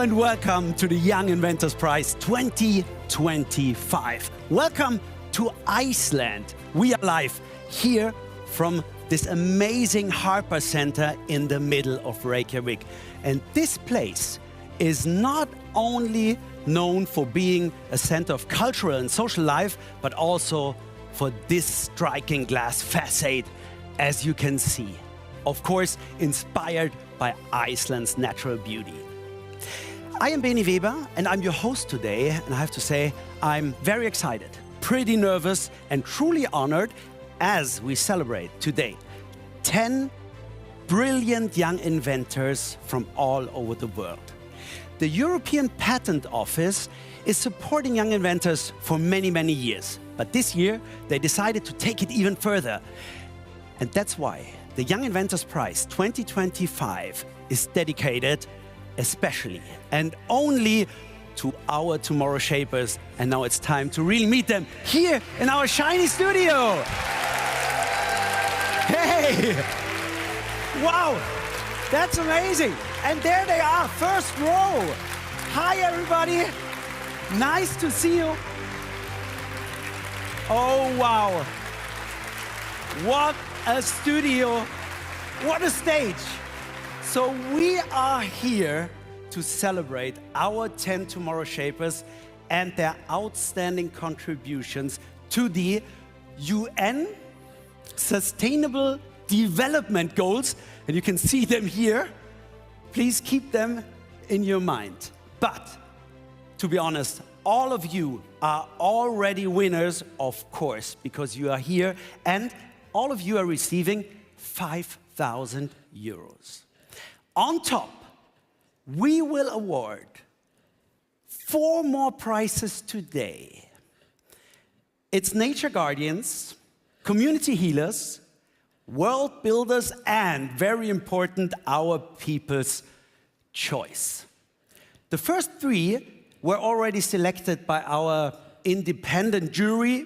and welcome to the Young Inventors Prize 2025. Welcome to Iceland. We are live here from this amazing harbor center in the middle of Reykjavik. And this place is not only known for being a center of cultural and social life, but also for this striking glass facade, as you can see. Of course, inspired by Iceland's natural beauty. I am Benny Weber, and I'm your host today, and I have to say, I'm very excited, pretty nervous, and truly honored as we celebrate today 10 brilliant young inventors from all over the world. The European Patent Office is supporting young inventors for many, many years, but this year they decided to take it even further. And that's why the Young Inventors Prize 2025 is dedicated especially and only to our tomorrow shapers. And now it's time to really meet them here in our shiny studio. Hey! Wow! That's amazing. And there they are, first row. Hi, everybody. Nice to see you. Oh, wow. What a studio. What a stage. So we are here to celebrate our 10 tomorrow shapers and their outstanding contributions to the UN Sustainable Development Goals. And you can see them here. Please keep them in your mind. But to be honest, all of you are already winners, of course, because you are here, and all of you are receiving 5,000 euros. On top, we will award 4 more prizes today. It's Nature Guardians, Community Healers, World Builders, and, very important, Our People's Choice. The first 3 were already selected by our independent jury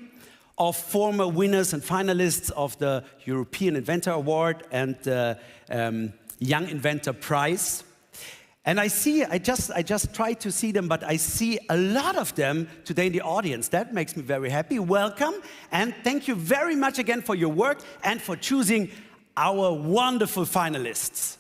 of former winners and finalists of the European Inventor Award and the Young Inventor Prize. And I just tried to see them, but I see a lot of them today in the audience. That makes me very happy. Welcome, and thank you very much again for your work and for choosing our wonderful finalists.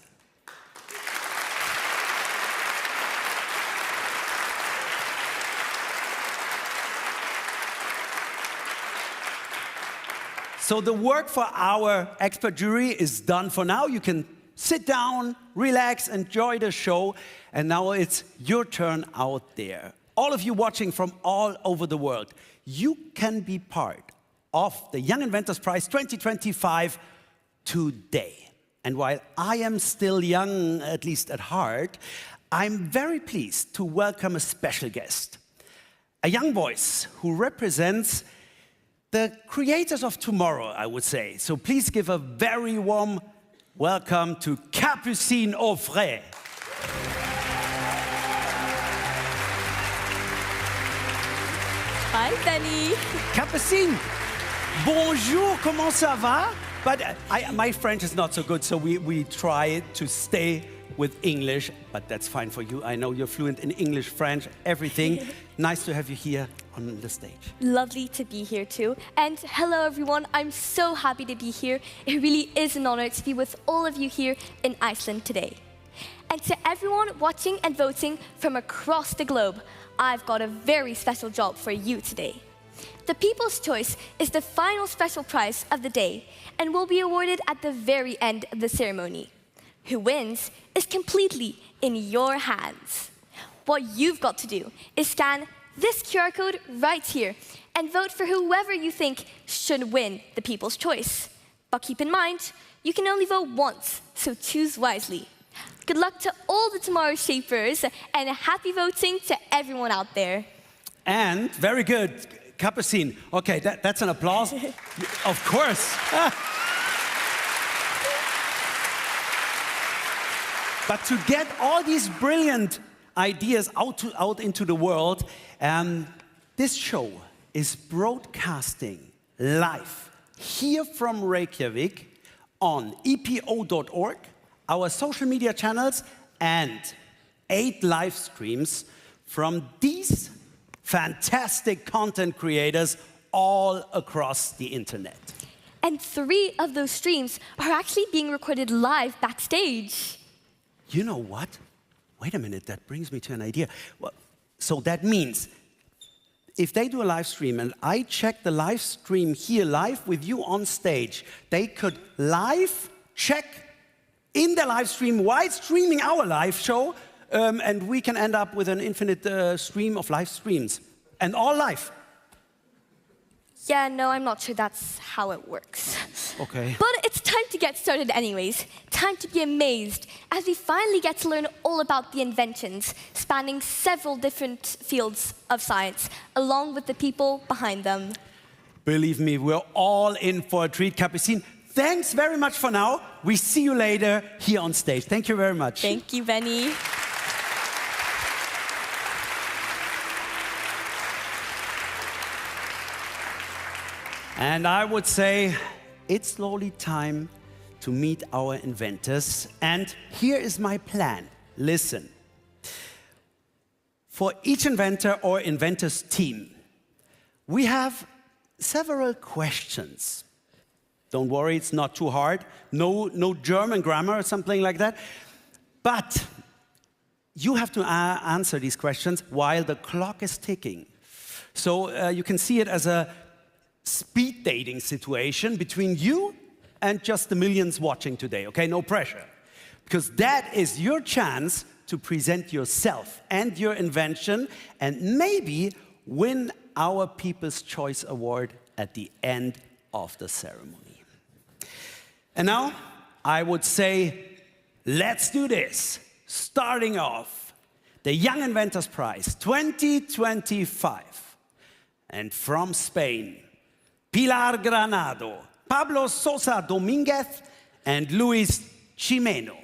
So the work for our expert jury is done for now. You can sit down, relax, enjoy the show. And now it's your turn out there. All of you watching from all over the world, you can be part of the Young Inventors Prize 2025 today. And while I am still young, at least at heart, I'm very pleased to welcome a special guest. A young voice who represents the creators of tomorrow, I would say. So please give a very warm welcome to Capucine Offray. Hi, Benny. Capucine, bonjour, comment ça va? But my French is not so good, so we try to stay with English, but that's fine for you. I know you're fluent in English, French, everything. Nice to have you here on the stage. Lovely to be here too. And hello everyone, I'm so happy to be here. It really is an honor to be with all of you here in Iceland today. And to everyone watching and voting from across the globe, I've got a very special job for you today. The People's Choice is the final special prize of the day and will be awarded at the very end of the ceremony. Who wins is completely in your hands. What you've got to do is scan this QR code right here and vote for whoever you think should win the People's Choice. But keep in mind, you can only vote once, so choose wisely. Good luck to all the tomorrow shapers and happy voting to everyone out there. And very good, Capucine. Okay, that's an applause. Of course. But to get all these brilliant ideas out into the world, this show is broadcasting live here from Reykjavik on epo.org, our social media channels, and 8 live streams from these fantastic content creators all across the internet. And 3 of those streams are actually being recorded live backstage. You know what? Wait a minute, that brings me to an idea. Well, so that means if they do a live stream and I check the live stream here live with you on stage, they could live check in the live stream while streaming our live show, and we can end up with an infinite stream of live streams, and all live. Yeah, no, I'm not sure that's how it works. Okay. But it's time to get started anyways. Time to be amazed as we finally get to learn all about the inventions spanning several different fields of science, along with the people behind them. Believe me, we're all in for a treat. Capucine, thanks very much for now. We see you later here on stage. Thank you very much. Thank you, Benny. And I would say it's slowly time to meet our inventors. And here is my plan. Listen. For each inventor or inventors team, we have several questions. Don't worry, it's not too hard. No German grammar or something like that. But you have to answer these questions while the clock is ticking. So you can see it as a speed dating situation between you and just the millions watching today, okay? No pressure. Because that is your chance to present yourself and your invention and maybe win our People's Choice Award at the end of the ceremony. And now, I would say, let's do this. Starting off, the Young Inventors Prize 2025. And from Spain, Pilar Granado, Pablo Sosa Dominguez, and Luis Chimeno.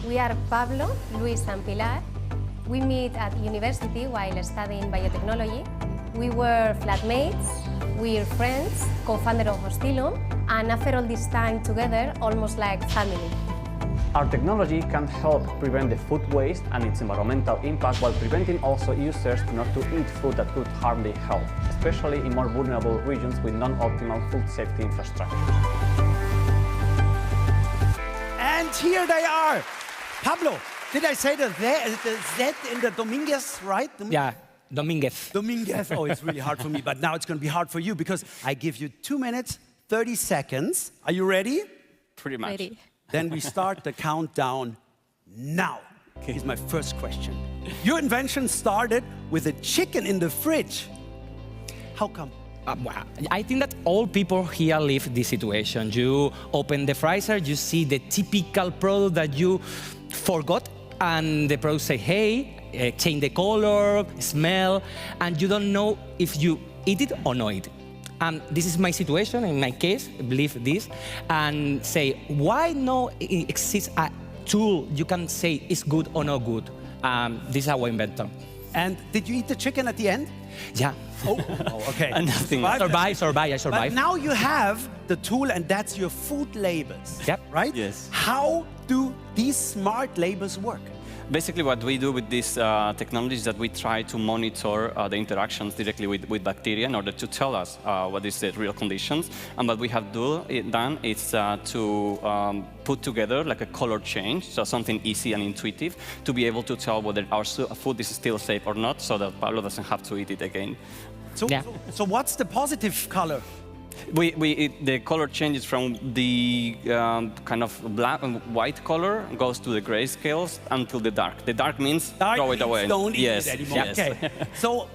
We are Pablo, Luis, and Pilar. We met at university while studying biotechnology. We were flatmates, we're friends, co-founder of Hostilum, and after all this time together, almost like family. Our technology can help prevent the food waste and its environmental impact while preventing also users not to eat food that could harm their health, especially in more vulnerable regions with non-optimal food safety infrastructure. And here they are. Pablo, did I say the Z in the Dominguez, right? Yeah, Dominguez. Dominguez. Oh, it's really hard for me, but now it's going to be hard for you because I give you 2 minutes, 30 seconds. Are you ready? Pretty much. Ready. Then we start the countdown now. Here's my first question. Your invention started with a chicken in the fridge. How come? Well, I think that all people here live this situation. You open the freezer, you see the typical product that you forgot, and the product say, hey, change the color, smell, and you don't know if you eat it or not eat it. This is my situation, in my case, believe this, and say, why no exists a tool you can say is good or not good? This is our inventor. And did you eat the chicken at the end? Yeah. Oh, okay. Nothing. I survived. But now you have the tool, and that's your food labels. Yep. Right? Yes. How do these smart labels work? Basically, what we do with this technology is that we try to monitor the interactions directly with bacteria in order to tell us what is the real conditions. And what we have done is to put together like a color change, so something easy and intuitive, to be able to tell whether our food is still safe or not, so that Pablo doesn't have to eat it again. So what's the positive color? The color changes from the kind of black and white color, goes to the grayscales until the dark. The dark means throw it away. Don't eat yes. it anymore. Yes. Okay. So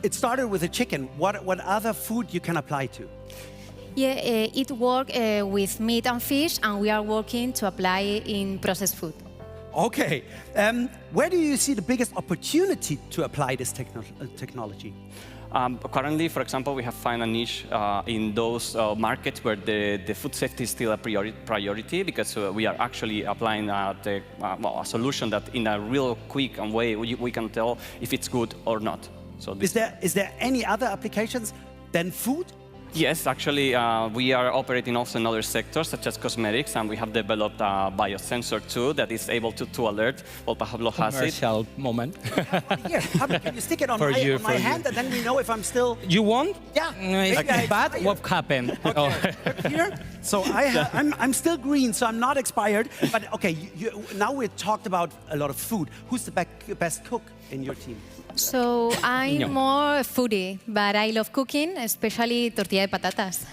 it started with a chicken. What other food you can apply to? Yeah, it works with meat and fish, and we are working to apply it in processed food. Okay. Where do you see the biggest opportunity to apply this technology? Currently, for example, we have found a niche in those markets where the food safety is still a priority because we are actually applying a solution that in a real quick way we can tell if it's good or not. So is there any other applications than food? Yes, actually, we are operating also in other sectors, such as cosmetics, and we have developed a biosensor too that is able to alert what Pablo has it. Commercial moment. Here, can you stick it on For you, my for hand, and then we know if I'm still... You won? Yeah. It's bad. What happened? Oh. Here. So I'm still green, so I'm not expired. But okay, now we've talked about a lot of food. Who's the best cook in your team? So I'm more foodie, but I love cooking, especially tortilla de patatas.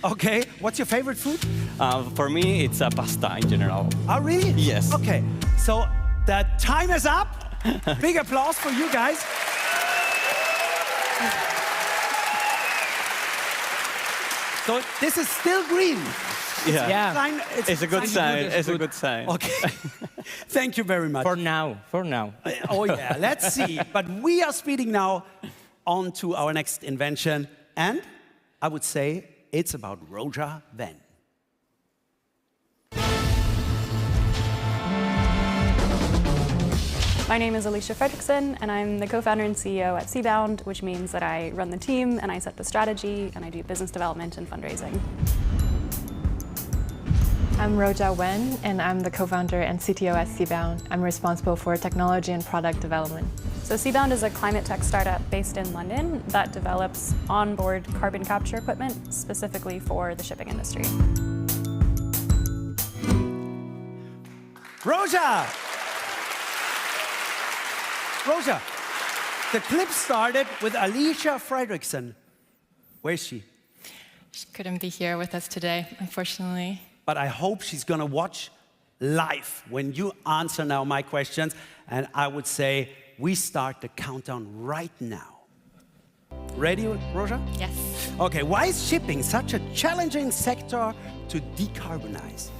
Okay, what's your favorite food? For me, it's pasta in general. Oh, really? Yes. Okay, so the time is up. Big applause for you guys. So this is still green. Yeah. It's a good sign. It's a good sign. Okay. Thank you very much. For now. Oh yeah, let's see. But we are speeding now on to our next invention. And I would say it's about Roja Venn. My name is Alicia Fredrickson, and I'm the co-founder and CEO at Seabound, which means that I run the team, and I set the strategy, and I do business development and fundraising. I'm Roja Wen, and I'm the co-founder and CTO at Seabound. I'm responsible for technology and product development. So Seabound is a climate tech startup based in London that develops onboard carbon capture equipment specifically for the shipping industry. Roja, the clip started with Alicia Fredrickson. Where is she? She couldn't be here with us today, unfortunately. But I hope she's gonna watch live when you answer now my questions. And I would say we start the countdown right now. Ready, Roja? Yes. Okay, why is shipping such a challenging sector to decarbonize?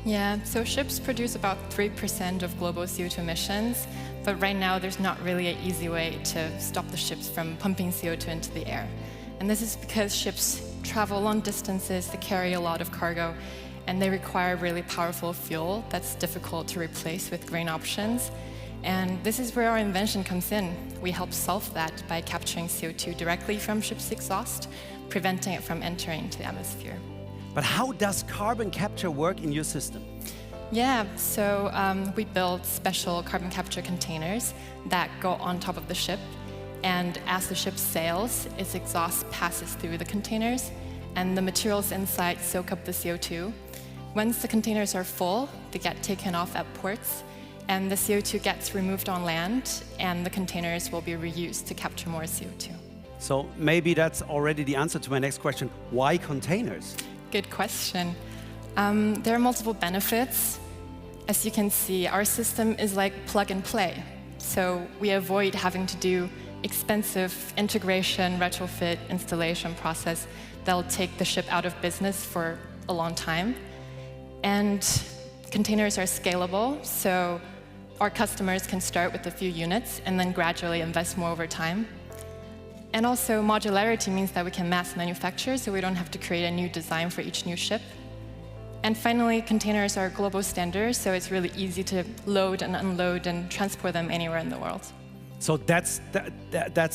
Yeah, so ships produce about 3% of global CO2 emissions, but right now there's not really an easy way to stop the ships from pumping CO2 into the air. And this is because ships travel long distances to carry a lot of cargo, and they require really powerful fuel that's difficult to replace with green options. And this is where our invention comes in. We help solve that by capturing CO2 directly from ships' exhaust, preventing it from entering the atmosphere. But how does carbon capture work in your system? Yeah, so we build special carbon capture containers that go on top of the ship. And as the ship sails, its exhaust passes through the containers, and the materials inside soak up the CO2. Once the containers are full, they get taken off at ports, and the CO2 gets removed on land, and the containers will be reused to capture more CO2. So maybe that's already the answer to my next question. Why containers? Good question. There are multiple benefits. As you can see, our system is like plug and play. So we avoid having to do expensive integration, retrofit, installation process that'll take the ship out of business for a long time. And containers are scalable, so our customers can start with a few units and then gradually invest more over time. And also, modularity means that we can mass manufacture, so we don't have to create a new design for each new ship. And finally, containers are global standards, so it's really easy to load and unload and transport them anywhere in the world. So that's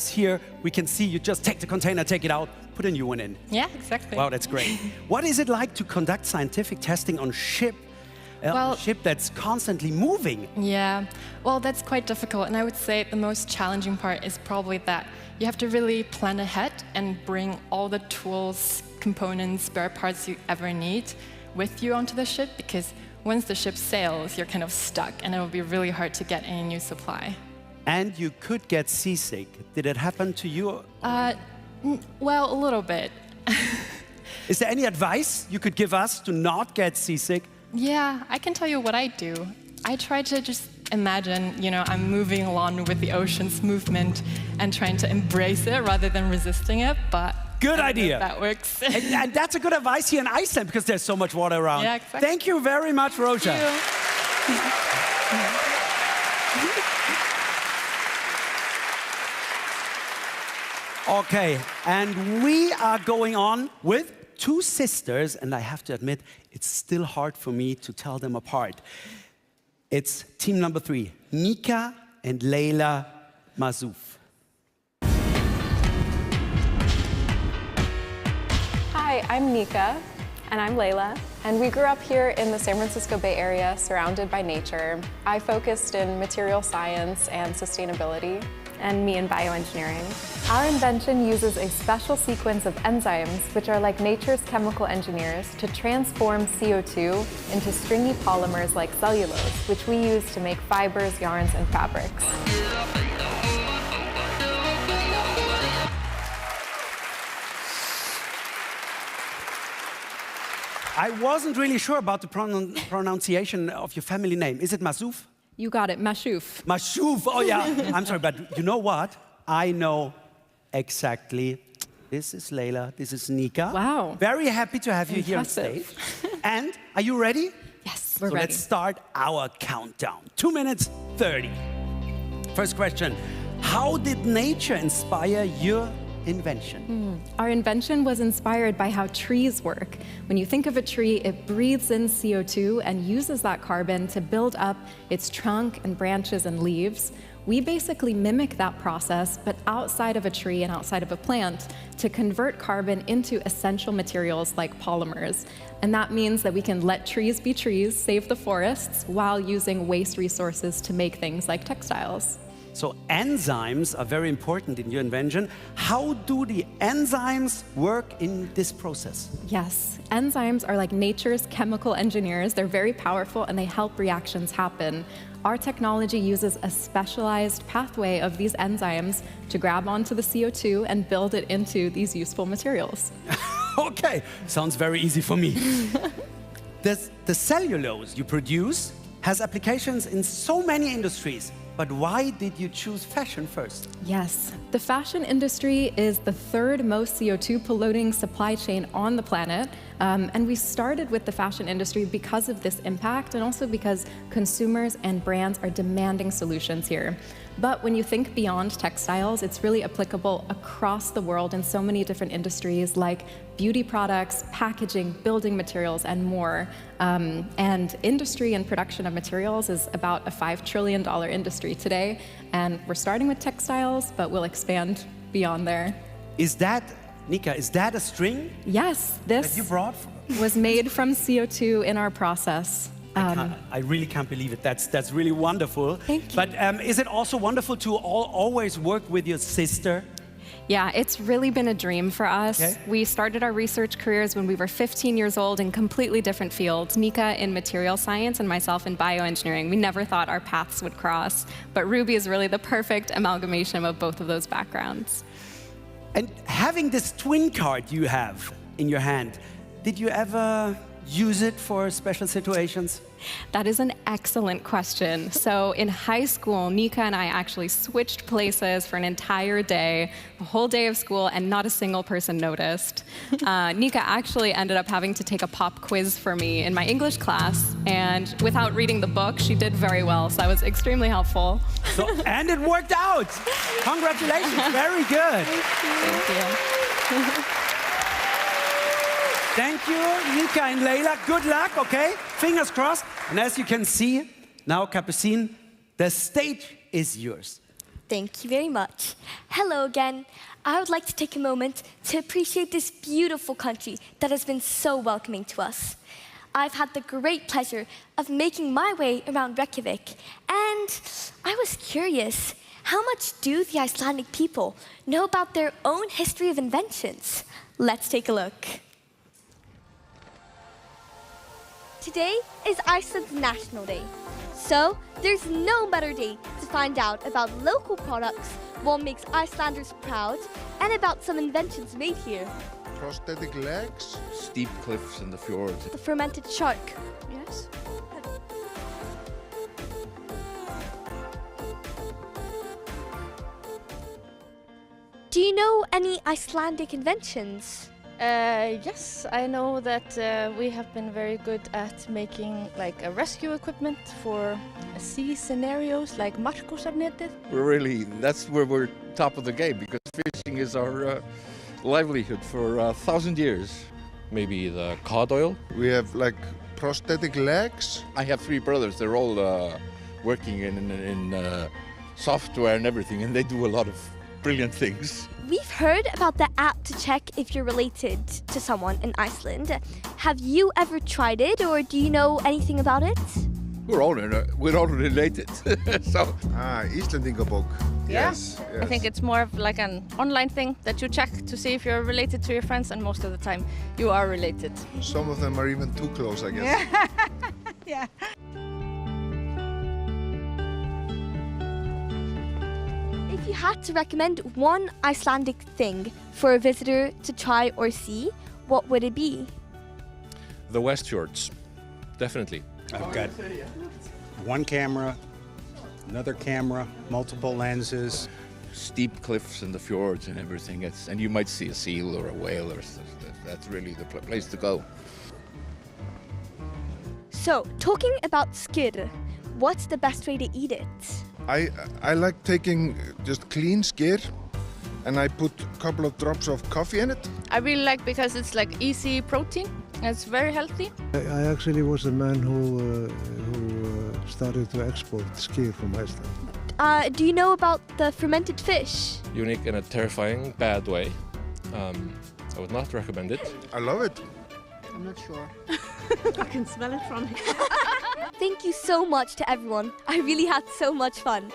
here. We can see you just take the container, take it out, put a new one in. Yeah, exactly. Wow, that's great. What is it like to conduct scientific testing on ship that's constantly moving? Yeah, well, that's quite difficult. And I would say the most challenging part is probably that you have to really plan ahead and bring all the tools, components, spare parts you ever need with you onto the ship, because once the ship sails, you're kind of stuck, and it will be really hard to get any new supply. And you could get seasick. Did it happen to you? Well, a little bit. Is there any advice you could give us to not get seasick? Yeah, I can tell you what I do. I try to just imagine, I'm moving along with the ocean's movement and trying to embrace it rather than resisting it, but good idea. That works. and that's a good advice here in Iceland, because there's so much water around. Yeah, exactly. Thank you very much, Roja. Okay, and we are going on with two sisters, and I have to admit, it's still hard for me to tell them apart. It's team number 3, Nika and Leila Mazouf. I'm Nika. And I'm Layla. And we grew up here in the San Francisco Bay Area, surrounded by nature. I focused in material science and sustainability. And me in bioengineering. Our invention uses a special sequence of enzymes, which are like nature's chemical engineers, to transform CO2 into stringy polymers like cellulose, which we use to make fibers, yarns, and fabrics. I wasn't really sure about the pronunciation of your family name. Is it Masouf? You got it, Mashouf. Mashouf, oh yeah. I'm sorry, but you know what? I know exactly. This is Layla, this is Nika. Wow. Very happy to have you here on stage. And are you ready? Yes, we're ready. Let's start our countdown. 2 minutes 30. First question. How did nature inspire your invention? Our invention was inspired by how trees work. When you think of a tree, it breathes in CO2 and uses that carbon to build up its trunk and branches and leaves. We basically mimic that process, but outside of a tree and outside of a plant, to convert carbon into essential materials like polymers. And that means that we can let trees be trees, save the forests, while using waste resources to make things like textiles. So enzymes are very important in your invention. How do the enzymes work in this process? Yes, enzymes are like nature's chemical engineers. They're very powerful and they help reactions happen. Our technology uses a specialized pathway of these enzymes to grab onto the CO2 and build it into these useful materials. Okay, sounds very easy for me. The cellulose you produce has applications in so many industries. But why did you choose fashion first? Yes, the fashion industry is the third most CO2 polluting supply chain on the planet. And we started with the fashion industry because of this impact and also because consumers and brands are demanding solutions here. But when you think beyond textiles, it's really applicable across the world in so many different industries like beauty products, packaging, building materials, and more. And industry and production of materials is about a $5 trillion industry today. And we're starting with textiles, but we'll expand beyond there. Is that, Nika, is that a string? Yes, this that you brought? Was made from CO2 in our process. I really can't believe it. That's really wonderful. Thank you. But is it also wonderful to always work with your sister? Yeah, it's really been a dream for us. Okay. We started our research careers when we were 15 years old in completely different fields. Nika in material science and myself in bioengineering. We never thought our paths would cross, but Ruby is really the perfect amalgamation of both of those backgrounds. And having this twin card you have in your hand, did you ever use it for special situations? That is an excellent question. So in high school, Nika and I actually switched places for an entire day, the whole day of school, and not a single person noticed. Nika actually ended up having to take a pop quiz for me in my English class, and without reading the book, she did very well, so that was extremely helpful. So, and it worked out! Congratulations, very good. Thank you. Thank you, Nika and Layla. Good luck, okay? Fingers crossed. And as you can see, now, Capucine, the stage is yours. Thank you very much. Hello again. I would like to take a moment to appreciate this beautiful country that has been so welcoming to us. I've had the great pleasure of making my way around Reykjavik, and I was curious, how much do the Icelandic people know about their own history of inventions? Let's take a look. Today is Iceland's National Day, so there's no better day to find out about local products, what makes Icelanders proud, and about some inventions made here. Prosthetic legs, steep cliffs in the fjord. The fermented shark. Yes. Do you know any Icelandic inventions? Yes, I know that we have been very good at making like a rescue equipment for sea scenarios like Markusarnetið. That's where we're top of the game because fishing is our livelihood for 1,000 years. Maybe the cod oil. We have like prosthetic legs. I have 3 brothers. They're all working in software and everything, and they do a lot of brilliant things. We've heard about the app to check if you're related to someone in Iceland. Have you ever tried it, or do you know anything about it? We're all related. So. Icelandingabók. Yeah. Yes. I think it's more of like an online thing that you check to see if you're related to your friends, and most of the time you are related. Some of them are even too close, I guess. Yeah. If you had to recommend one Icelandic thing for a visitor to try or see, what would it be? The West Fjords, definitely. I've got one camera, another camera, multiple lenses. Steep cliffs in the fjords and everything. And you might see a seal or a whale, or that's really the place to go. So, talking about skyr, what's the best way to eat it? I like taking just clean skyr, and I put a couple of drops of coffee in it. I really like because it's like easy protein. It's very healthy. I actually was the man who started to export skyr from Iceland. Do you know about the fermented fish? Unique in a terrifying, bad way. I would not recommend it. I love it. I'm not sure. I can smell it from here. Thank you so much to everyone. I really had so much fun.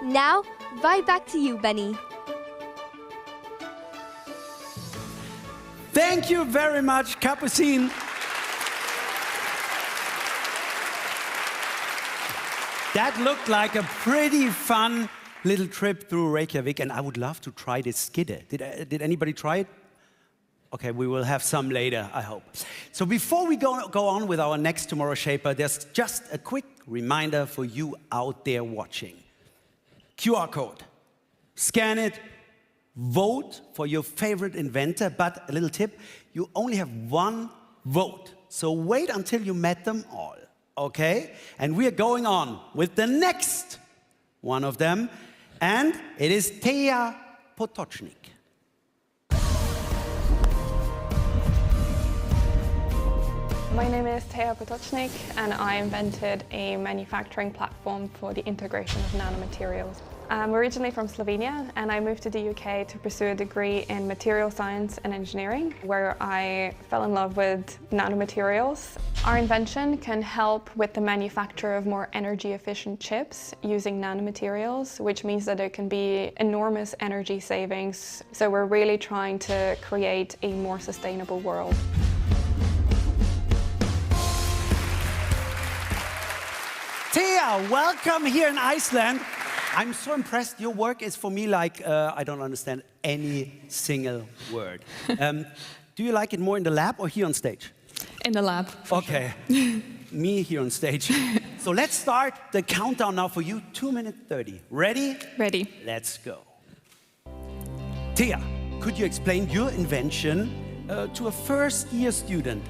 Now, right back to you, Benny. Thank you very much, Capucine. That looked like a pretty fun little trip through Reykjavik, and I would love to try this skidder. Did anybody try it? Okay, we will have some later, I hope. So before we go on with our next Tomorrow Shaper, there's just a quick reminder for you out there watching. QR code. Scan it. Vote for your favorite inventor, but a little tip, you only have one vote. So wait until you met them all, okay? And we are going on with the next one of them, and it is Thea Potocznik. My name is Thea Potocznik, and I invented a manufacturing platform for the integration of nanomaterials. I'm originally from Slovenia, and I moved to the UK to pursue a degree in material science and engineering, where I fell in love with nanomaterials. Our invention can help with the manufacture of more energy-efficient chips using nanomaterials, which means that there can be enormous energy savings. So we're really trying to create a more sustainable world. Thea, welcome here in Iceland. I'm so impressed. Your work is for me like, I don't understand any single word. Do you like it more in the lab or here on stage? In the lab. Okay. Me here on stage. So let's start the countdown now for you. 2 minutes 30. Ready? Ready. Let's go. Thea, could you explain your invention to a first-year student?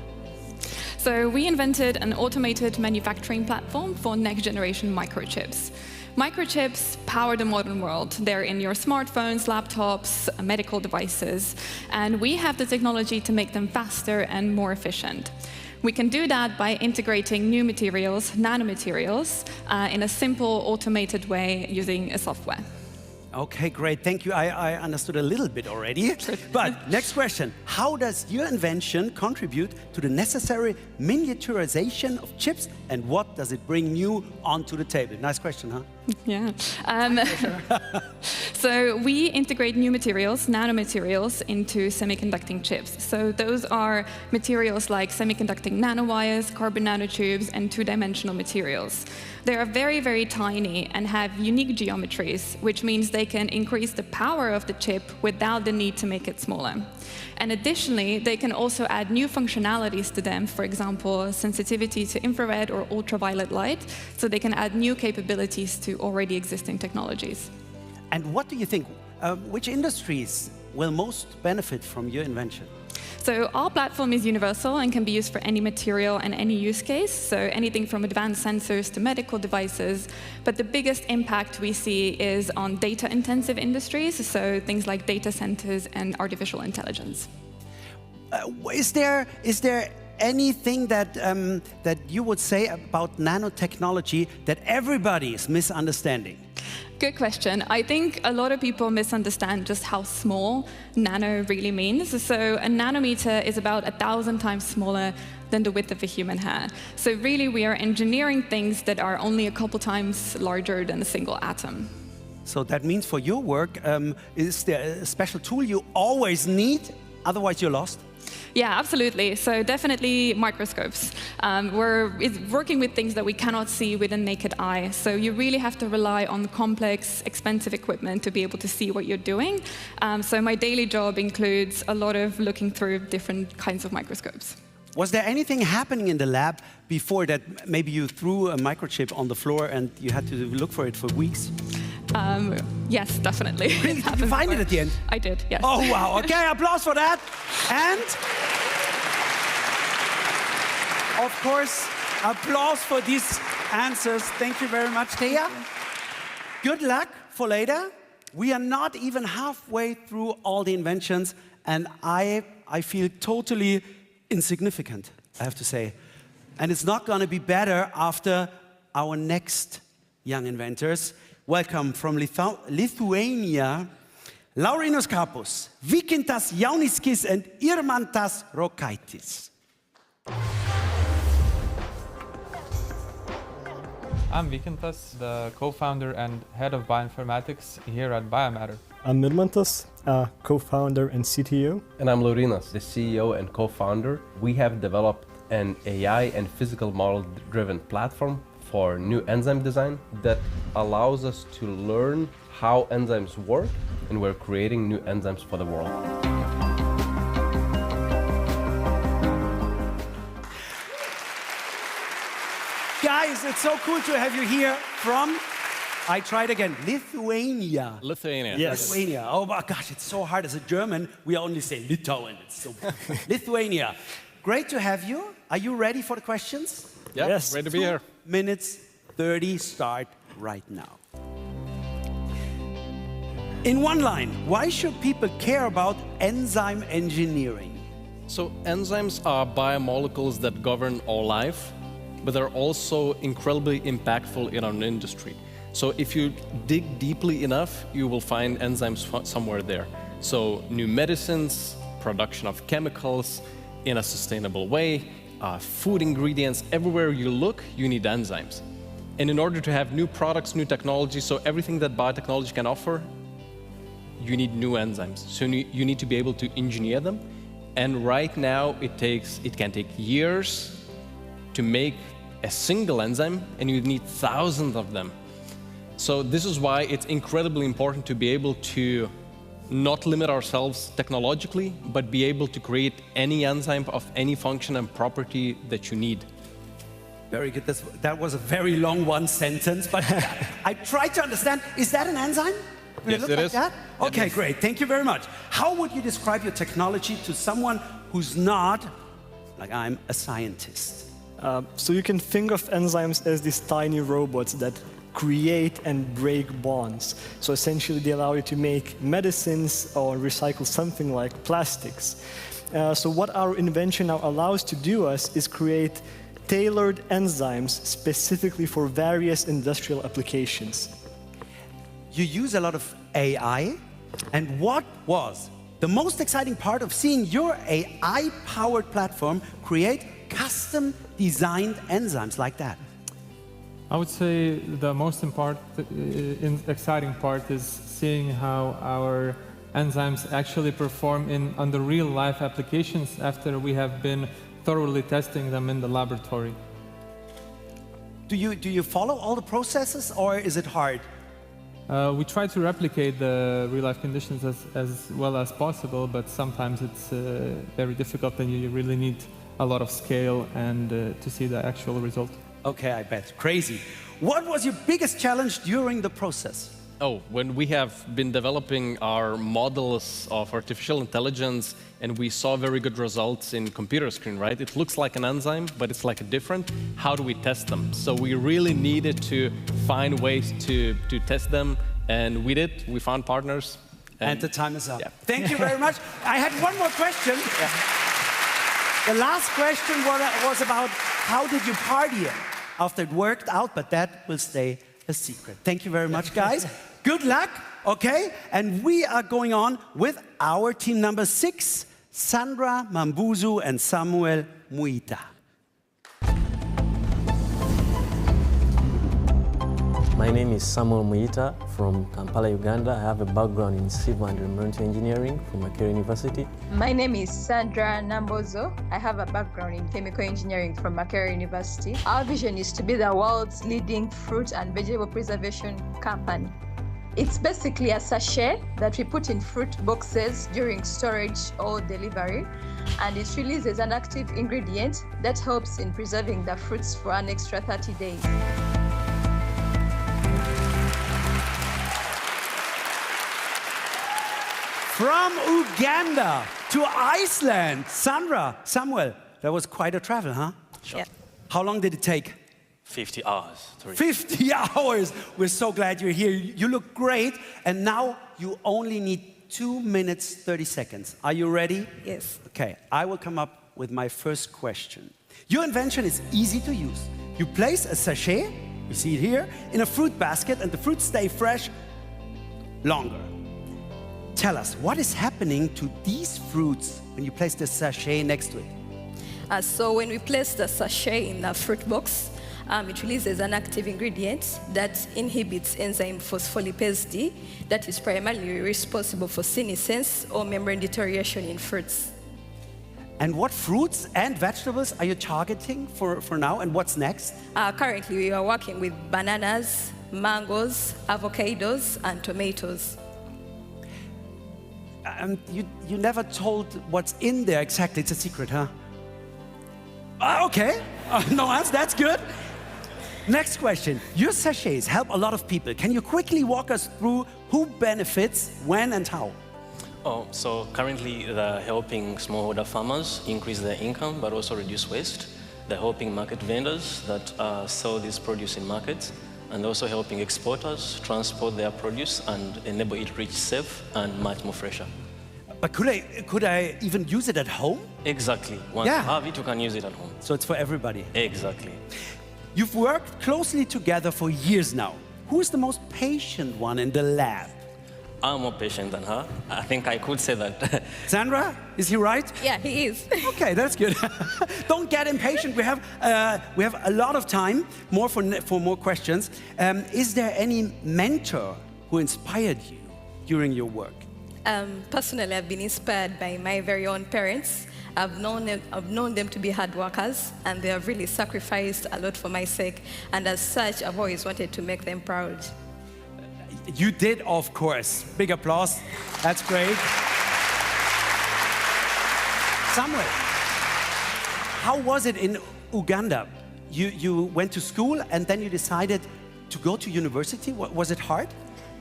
So we invented an automated manufacturing platform for next-generation microchips. Microchips power the modern world. They're in your smartphones, laptops, medical devices, and we have the technology to make them faster and more efficient. We can do that by integrating new materials, nanomaterials, in a simple, automated way using a software. Okay, great. Thank you. I understood a little bit already. But next question. How does your invention contribute to the necessary miniaturization of chips, and what does it bring new onto the table? Nice question, huh? Yeah. So we integrate new materials, nanomaterials, into semiconducting chips. So those are materials like semiconducting nanowires, carbon nanotubes, and two-dimensional materials. They are very, very tiny and have unique geometries, which means they can increase the power of the chip without the need to make it smaller. And additionally, they can also add new functionalities to them, for example, sensitivity to infrared or ultraviolet light, so they can add new capabilities to already existing technologies. And what do you think? Which industries will most benefit from your invention? So our platform is universal and can be used for any material and any use case, so anything from advanced sensors to medical devices. But the biggest impact we see is on data-intensive industries, so things like data centers and artificial intelligence. Is there anything that you would say about nanotechnology that everybody is misunderstanding? Good question. I think a lot of people misunderstand just how small nano really means. So a nanometer is about 1,000 times smaller than the width of a human hair. So really we are engineering things that are only a couple times larger than a single atom. So that means for your work, is there a special tool you always need? Otherwise you're lost? Yeah, absolutely. So definitely microscopes. We're working with things that we cannot see with a naked eye. So you really have to rely on complex, expensive equipment to be able to see what you're doing. So my daily job includes a lot of looking through different kinds of microscopes. Was there anything happening in the lab before that maybe you threw a microchip on the floor and you had to look for it for weeks? Yes, definitely. Really? Did you find it at the end? I did, yes. Oh, wow. Okay, applause for that. And, of course, applause for these answers. Thank you very much, Thea. Good luck for later. We are not even halfway through all the inventions, and I feel totally insignificant, I have to say. And it's not going to be better after our next Young Inventors. Welcome from Lithuania, Laurinos Kapus, Vykintas Jauniskis, and Irmantas Rokaitis. I'm Vykintas, the co-founder and head of bioinformatics here at Biomatter. I'm Irmantas, co-founder and CTO. And I'm Laurinas, the CEO and co-founder. We have developed an AI and physical model-driven platform for new enzyme design that allows us to learn how enzymes work, and we're creating new enzymes for the world. Guys, it's so cool to have you here from, I tried again, Lithuania. Lithuania. Yes. Lithuania. Oh my gosh, it's so hard. As a German, we only say Litauen. It's so Lithuania. Great to have you. Are you ready for the questions? Yeah, yes. Ready to be here. 2 minutes 30 start right now. In one line, why should people care about enzyme engineering? So enzymes are biomolecules that govern our life, but they're also incredibly impactful in our industry. So if you dig deeply enough, you will find enzymes somewhere there. So new medicines, production of chemicals in a sustainable way, food ingredients, everywhere you look, you need enzymes. And in order to have new products, new technology, so everything that biotechnology can offer, you need new enzymes. So you need to be able to engineer them. And right now, it can take years to make a single enzyme, and you need thousands of them. So this is why it's incredibly important to be able to not limit ourselves technologically, but be able to create any enzyme of any function and property that you need. Very good. That was a very long one sentence, but I tried to understand. Is that an enzyme? Yes, it is. That? Okay, great. Thank you very much. How would you describe your technology to someone who's not, like I'm, a scientist? So you can think of enzymes as these tiny robots that create and break bonds. So essentially they allow you to make medicines or recycle something like plastics. So what our invention now allows to do us is create tailored enzymes specifically for various industrial applications. You use a lot of AI, and what was the most exciting part of seeing your AI-powered platform create custom-designed enzymes like that? I would say the most exciting part is seeing how our enzymes actually perform under real-life applications after we have been thoroughly testing them in the laboratory. Do you follow all the processes, or is it hard? We try to replicate the real-life conditions as well as possible, but sometimes it's very difficult, and you really need a lot of scale and to see the actual result. Okay, I bet. Crazy. What was your biggest challenge during the process? Oh, when we have been developing our models of artificial intelligence and we saw very good results in computer screen, right? It looks like an enzyme, but it's like a different. How do we test them? So we really needed to find ways to test them, and we did. We found partners. And the time is up. Yeah. Thank you very much. I had one more question. The last question was about how did you party after it worked out, but that will stay a secret. Thank you very much, guys. Good luck, okay? And we are going on with our team number 6, Sandra Mambuzu and Samuel Muita. My name is Samuel Muita from Kampala, Uganda. I have a background in civil and environmental engineering from Makerere University. My name is Sandra Nambozo. I have a background in chemical engineering from Makerere University. Our vision is to be the world's leading fruit and vegetable preservation company. It's basically a sachet that we put in fruit boxes during storage or delivery, and it releases an active ingredient that helps in preserving the fruits for an extra 30 days. From Uganda to Iceland, Sandra, Samuel, that was quite a travel, huh? Sure. Yeah. How long did it take? 50 hours. 50 hours! We're so glad you're here. You look great, and now you only need 2 minutes, 30 seconds. Are you ready? Yes. Okay, I will come up with my first question. Your invention is easy to use. You place a sachet, you see it here, in a fruit basket, and the fruits stay fresh longer. Tell us, what is happening to these fruits when you place the sachet next to it? So when we place the sachet in the fruit box, it releases an active ingredient that inhibits enzyme phospholipase D that is primarily responsible for senescence or membrane deterioration in fruits. And what fruits and vegetables are you targeting for now, and what's next? Currently, we are working with bananas, mangoes, avocados, and tomatoes. You never told what's in there exactly. It's a secret, huh? Okay. No answer. That's good. Next question. Your sachets help a lot of people. Can you quickly walk us through who benefits, when, and how? Oh, so currently they're helping smallholder farmers increase their income, but also reduce waste. They're helping market vendors that sell this produce in markets, and also helping exporters transport their produce and enable it to reach safe and much more fresher. But could I even use it at home? Exactly. Once you have it, you can use it at home. So it's for everybody? Exactly. You've worked closely together for years now. Who is the most patient one in the lab? I'm more patient than her. I think I could say that. Sandra, is he right? Yeah, he is. Okay, that's good. Don't get impatient. We have a lot of time for more questions. Is there any mentor who inspired you during your work? Personally, I've been inspired by my very own parents. I've known them to be hard workers, and they have really sacrificed a lot for my sake. And as such, I've always wanted to make them proud. You did, of course. Big applause. That's great. Samuel, how was it in Uganda? You went to school and then you decided to go to university. Was it hard?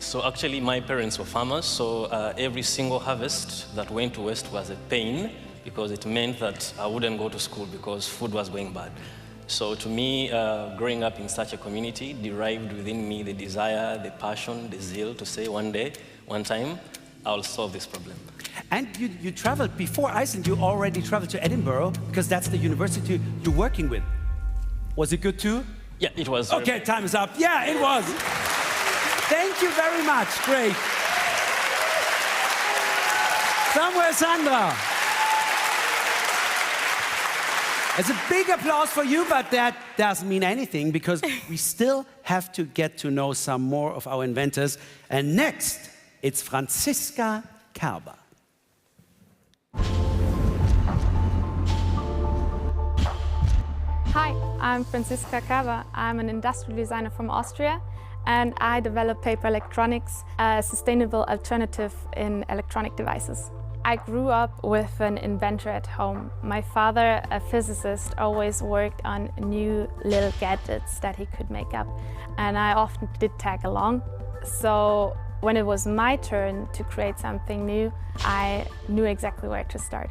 So actually, my parents were farmers, so every single harvest that went to waste was a pain, because it meant that I wouldn't go to school because food was going bad. So to me, growing up in such a community derived within me the desire, the passion, the zeal to say one day, one time, I'll solve this problem. And you traveled, before Iceland, you already traveled to Edinburgh, because that's the university you're working with. Was it good too? Yeah, it was. Okay, time is up. Yeah, it was. Thank you very much. Great. Samuel, Sandra. It's a big applause for you, but that doesn't mean anything, because we still have to get to know some more of our inventors. And next, it's Franziska Kerber. Hi, I'm Franziska Kerber. I'm an industrial designer from Austria, and I develop paper electronics, a sustainable alternative in electronic devices. I grew up with an inventor at home. My father, a physicist, always worked on new little gadgets that he could make up, and I often did tag along. So when it was my turn to create something new, I knew exactly where to start.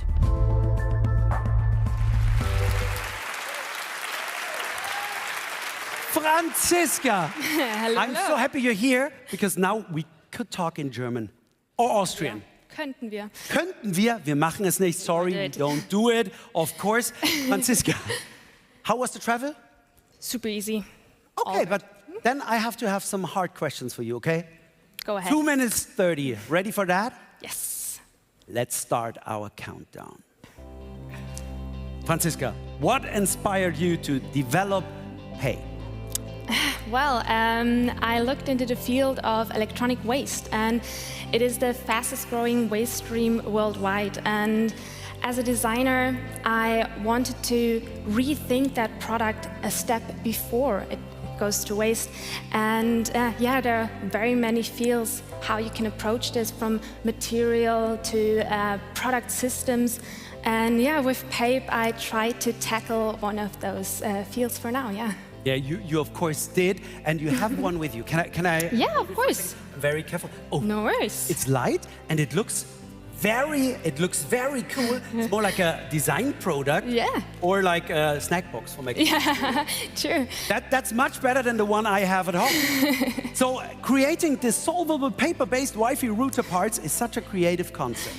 Franziska! Hello. I'm so happy you're here, because now we could talk in German or Austrian. Yeah. Könnten wir. Könnten wir? Wir machen es nicht. Sorry, we don't do it. Of course. Franziska, how was the travel? Super easy. Okay, but then I have to have some hard questions for you, okay? Go ahead. 2 minutes 30. Ready for that? Yes. Let's start our countdown. Franziska, what inspired you to develop Pay? Well, I looked into the field of electronic waste, and it is the fastest growing waste stream worldwide. And as a designer, I wanted to rethink that product a step before it goes to waste. And yeah, there are very many fields how you can approach this, from material to product systems. And yeah, with PAPE, I tried to tackle one of those fields for now, yeah. Yeah, you of course did, and you have one with you. Can I? Yeah, of course. Very careful. Oh, no worries. It's light, and it looks very cool. It's more like a design product. Yeah. Or like a snack box for making. Yeah, true. That's much better than the one I have at home. So creating dissolvable paper-based Wi-Fi router parts is such a creative concept.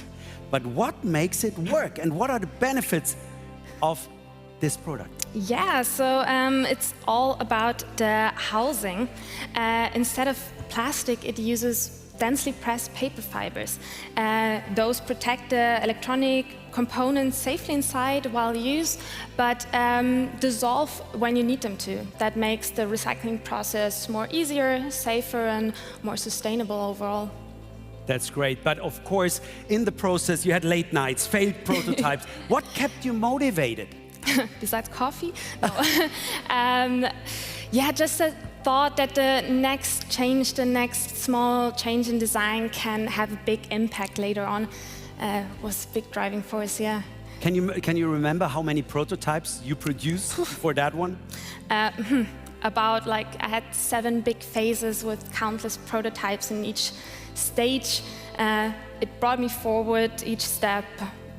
But what makes it work, and what are the benefits of this product? Yeah, so it's all about the housing. Instead of plastic, it uses densely pressed paper fibers. Those protect the electronic components safely inside while used, but dissolve when you need them to. That makes the recycling process more easier, safer, and more sustainable overall. That's great, but of course, in the process, you had late nights, failed prototypes. What kept you motivated? Besides coffee? No. Yeah, just a thought that the next small change in design can have a big impact later on was a big driving force, yeah. Can you remember how many prototypes you produced for that one? About, like, I had 7 big phases with countless prototypes in each stage. It brought me forward each step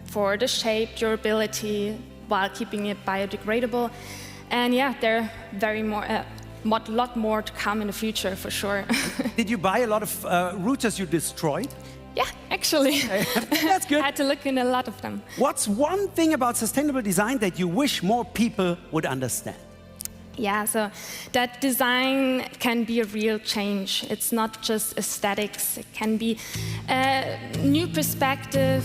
for the shape, durability, while keeping it biodegradable. And yeah, there are a lot more to come in the future, for sure. Did you buy a lot of routers you destroyed? Yeah, actually. That's good. I had to look in a lot of them. What's one thing about sustainable design that you wish more people would understand? Yeah, so that design can be a real change. It's not just aesthetics. It can be a new perspective,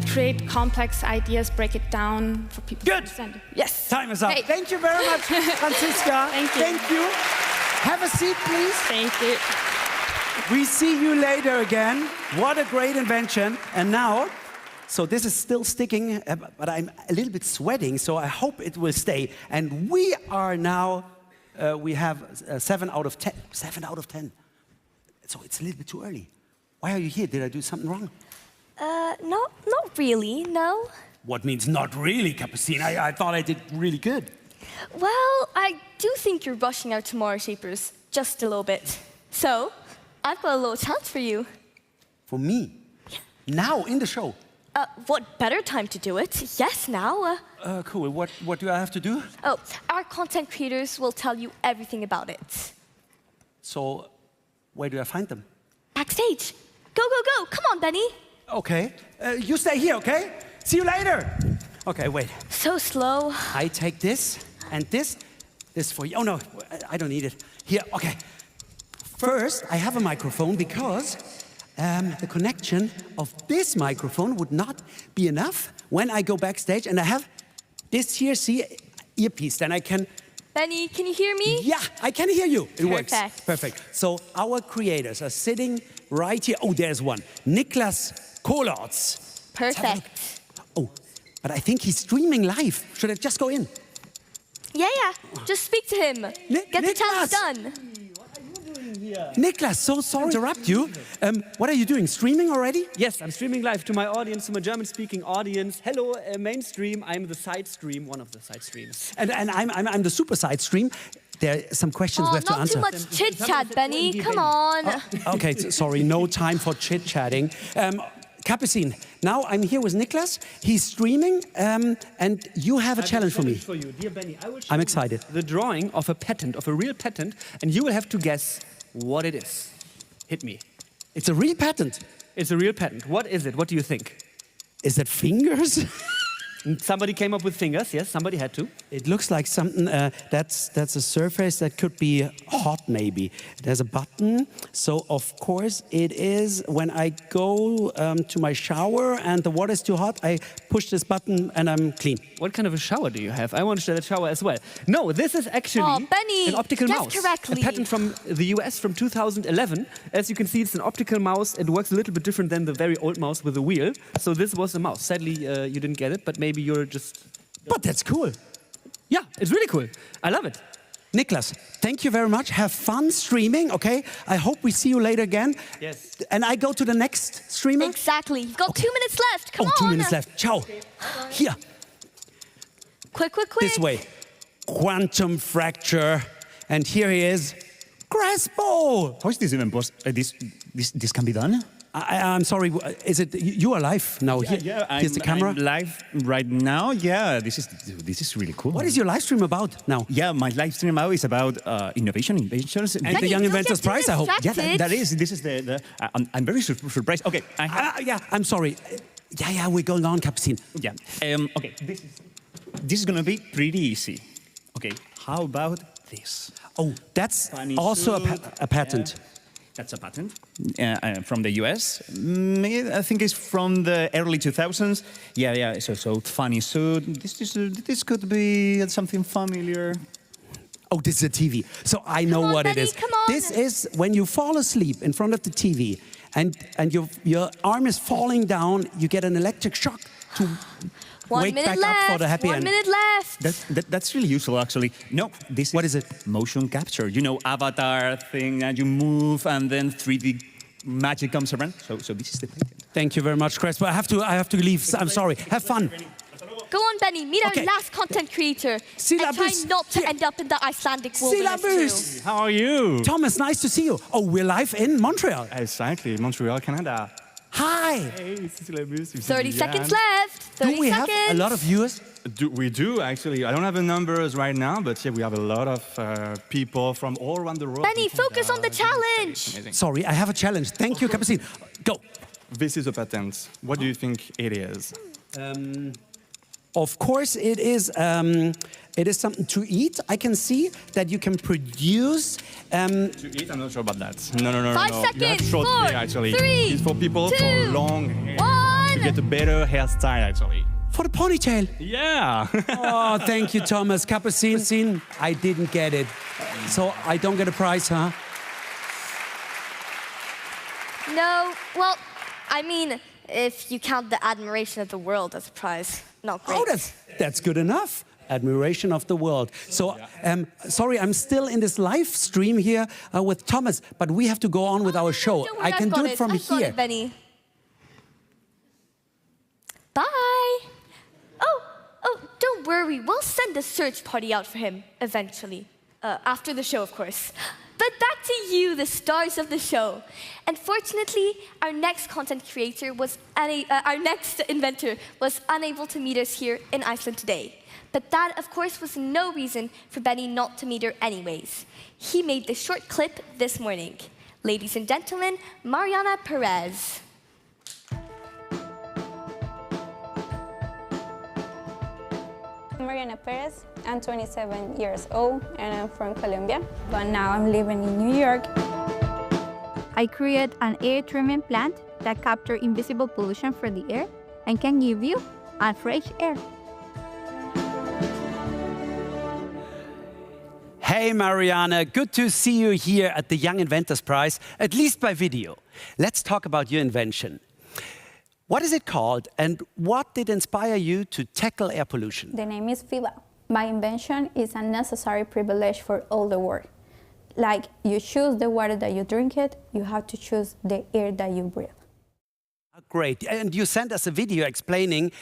create complex ideas, break it down for people to understand. Yes. Time is up. Hey. Thank you very much, Franziska. Thank you. Thank you. Have a seat, please. Thank you. We see you later again. What a great invention. And now, so this is still sticking, but I'm a little bit sweating, so I hope it will stay. And we are now, we have 7 out of 10. 7 out of 10. So it's a little bit too early. Why are you here? Did I do something wrong? Not really, no. What means not really, Capucine? I thought I did really good. Well, I do think you're rushing out tomorrow, Shapers, just a little bit. So, I've got a little challenge for you. For me? Yeah. Now, in the show? What better time to do it? Yes, now. Cool. What do I have to do? Oh, our content creators will tell you everything about it. So, where do I find them? Backstage. Go, go, go. Come on, Benny. Okay. You stay here, okay? See you later. Okay, wait. So slow. I take this and this for you. Oh, no, I don't need it. Here, okay. First, I have a microphone because the connection of this microphone would not be enough when I go backstage, and I have this here, see, earpiece, then I can... Benny, can you hear me? Yeah, I can hear you. It works. Perfect. Perfect. So our creators are sitting right here. Oh, there's one. Niklas Kolarts. Perfect. Oh, but I think he's streaming live. Should I just go in? Yeah. Just speak to him. Get the task done. Niklas, so sorry to interrupt you. What are you doing? Streaming already? Yes, I'm streaming live to my audience, to my German-speaking audience. Hello, mainstream. I'm the side stream, one of the side streams. And I'm the super side stream. There are some questions we have to answer. Not too much chit-chat, Benny. Come on. Okay, sorry, no time for chit-chatting. Capucine, now I'm here with Niklas. He's streaming, and you have a challenge for me. For you, dear Benny, I will show I'm excited. The drawing of a patent, of a real patent, and you will have to guess what it is. Hit me. It's a real patent. It's a real patent. What is it? What do you think? Is it fingers? Somebody came up with fingers, yes, somebody had to. It looks like something, that's a surface that could be hot maybe. There's a button, so of course it is when I go to my shower and the water is too hot, I push this button and I'm clean. What kind of a shower do you have? I want to shower as well. No, this is actually an optical mouse. Correctly. A patent from the US from 2011. As you can see, it's an optical mouse. It works a little bit different than the very old mouse with a wheel. So this was a mouse. Sadly, you didn't get it, but maybe you're just... But that's cool. Yeah, it's really cool. I love it. Niklas, thank you very much. Have fun streaming, okay? I hope we see you later again. Yes. And I go to the next streamer? Exactly. You've got 2 minutes left. Come on. 2 minutes left. Ciao. Here. Quick. This way. Quantum fracture. And here he is. Crespo. How is this even possible? This can be done? I'm sorry, is it, you are live now? Here's the camera. I'm live right now. Yeah, this is really cool. What is your live stream about now? Yeah, my live stream now is about innovation, inventions. And the Young Inventors Prize, I hope. Yeah, that is, this is I'm very surprised. Okay. Yeah, I'm sorry. Yeah, we're going on, Capucine. Yeah, okay, this is gonna be pretty easy. Okay, how about this? Oh, that's also a patent. Yeah. That's a patent from the US. I think it's from the early 2000s. Yeah. So funny suit. This could be something familiar. Oh, this is a TV. So I know what it is. Come on. This is when you fall asleep in front of the TV and your arm is falling down, you get an electric shock to wake back up for the happy end. 1 minute left. That's really useful, actually. No, what is it? Motion capture. You know, avatar thing, and you move, and then 3D magic comes around. So this is the patent. Thank you very much, Crespo. I have to leave. I'm sorry. Have fun. Go on, Benny. Meet our last content creator. And try not to end up in the Icelandic wilderness too. How are you? Thomas, nice to see you. Oh, we're live in Montreal. Exactly, Montreal, Canada. Hi. Hey, 30 seconds left. 30 do we have a lot of viewers? We do, actually. I don't have the numbers right now, but yeah, we have a lot of people from all around the world. Benny, focus on the challenge. Sorry, I have a challenge. Thank you, Capucine. Go. This is a patent. What do you think it is? Of course, it is something to eat. I can see that you can produce... To eat? I'm not sure about that. No. 5 seconds. You have short hair, actually. 3, it's for people 2, for long hair. 1. To get a better hairstyle, actually. For the ponytail? Yeah. Oh, thank you, Thomas. Capucine, I didn't get it. So I don't get a prize, huh? No, well, I mean, if you count the admiration of the world as a prize, not great. Oh, that's good enough. Admiration of the world. So, sorry, I'm still in this live stream here with Thomas, but we have to go on with our show. Don't worry, I can do it from I've here. got it, Benny. Bye. Oh, don't worry. We'll send a search party out for him eventually. After the show, of course. But back to you, the stars of the show. Unfortunately, our next content creator our next inventor was unable to meet us here in Iceland today. But that, of course, was no reason for Benny not to meet her anyways. He made the short clip this morning. Ladies and gentlemen, Mariana Perez. I'm Mariana Perez. I'm 27 years old and I'm from Colombia, but now I'm living in New York. I create an air treatment plant that captures invisible pollution from the air and can give you a fresh air. Hey Mariana, good to see you here at the Young Inventors Prize, at least by video. Let's talk about your invention. What is it called and what did inspire you to tackle air pollution? The name is feiert. My invention is a necessary privilege for all the world. Like you choose the water that you drink it, you have to choose the air that you breathe. Great, and you sent us a video explaining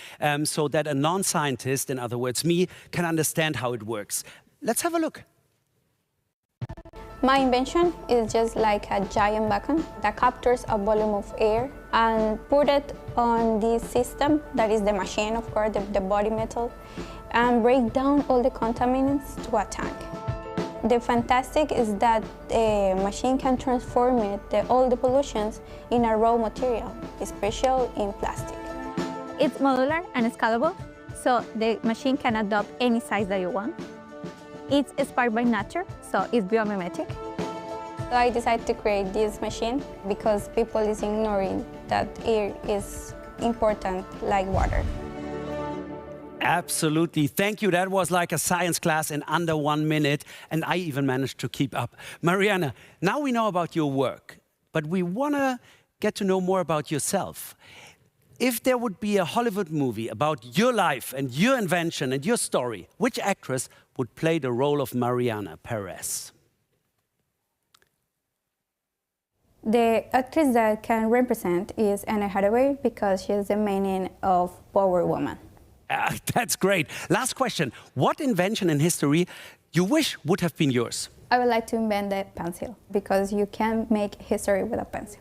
so that a non-scientist, in other words me, can understand how it works. Let's have a look. My invention is just like a giant vacuum that captures a volume of air and put it on this system, that is the machine, of course, the body metal, and break down all the contaminants to a tank. The fantastic is that the machine can transform all the pollutions in a raw material, especially in plastic. It's modular and scalable, so the machine can adopt any size that you want. It's inspired by nature, so it's biomimetic. So I decided to create this machine because people is ignoring that air is important like water. Absolutely. Thank you. That was like a science class in under 1 minute, and I even managed to keep up. Mariana, now we know about your work, but we want to get to know more about yourself. If there would be a Hollywood movie about your life and your invention and your story, which actress would play the role of Mariana Perez? The actress that can represent is Anne Hathaway because she is the meaning of Power Woman. That's great. Last question. What invention in history you wish would have been yours? I would like to invent the pencil because you can make history with a pencil.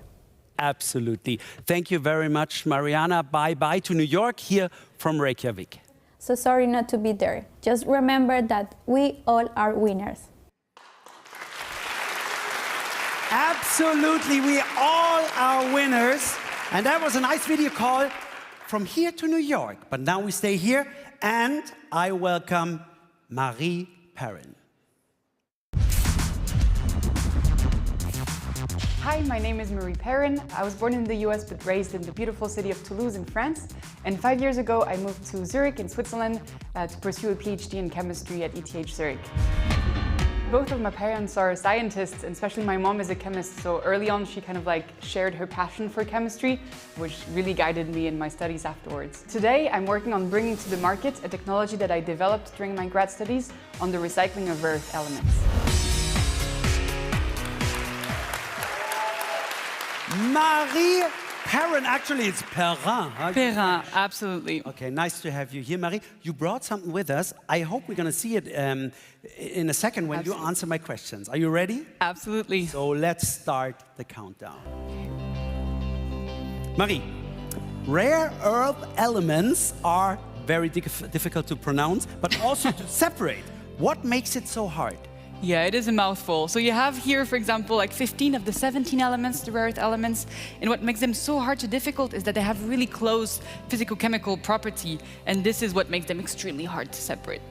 Absolutely. Thank you very much, Mariana. Bye-bye to New York, here from Reykjavik. So sorry not to be there. Just remember that we all are winners. Absolutely, we all are winners. And that was a nice video call from here to New York. But now we stay here, and I welcome Marie Perrin. Hi, my name is Marie Perrin. I was born in the US but raised in the beautiful city of Toulouse in France. And 5 years ago, I moved to Zurich in Switzerland to pursue a PhD in chemistry at ETH Zurich. Both of my parents are scientists, and especially my mom is a chemist, so early on she kind of like shared her passion for chemistry, which really guided me in my studies afterwards. Today I'm working on bringing to the market a technology that I developed during my grad studies on the recycling of rare earth elements. Marie Perrin, actually it's Perrin. Huh? Perrin, absolutely. Okay, nice to have you here, Marie. You brought something with us. I hope we're going to see it in a second when you answer my questions. Are you ready? Absolutely. So let's start the countdown. Marie, rare earth elements are very difficult to pronounce, but also to separate. What makes it so hard? Yeah, it is a mouthful. So you have here, for example, like 15 of the 17 elements, the rare earth elements. And what makes them so hard to difficult is that they have really close physical-chemical property. And this is what makes them extremely hard to separate.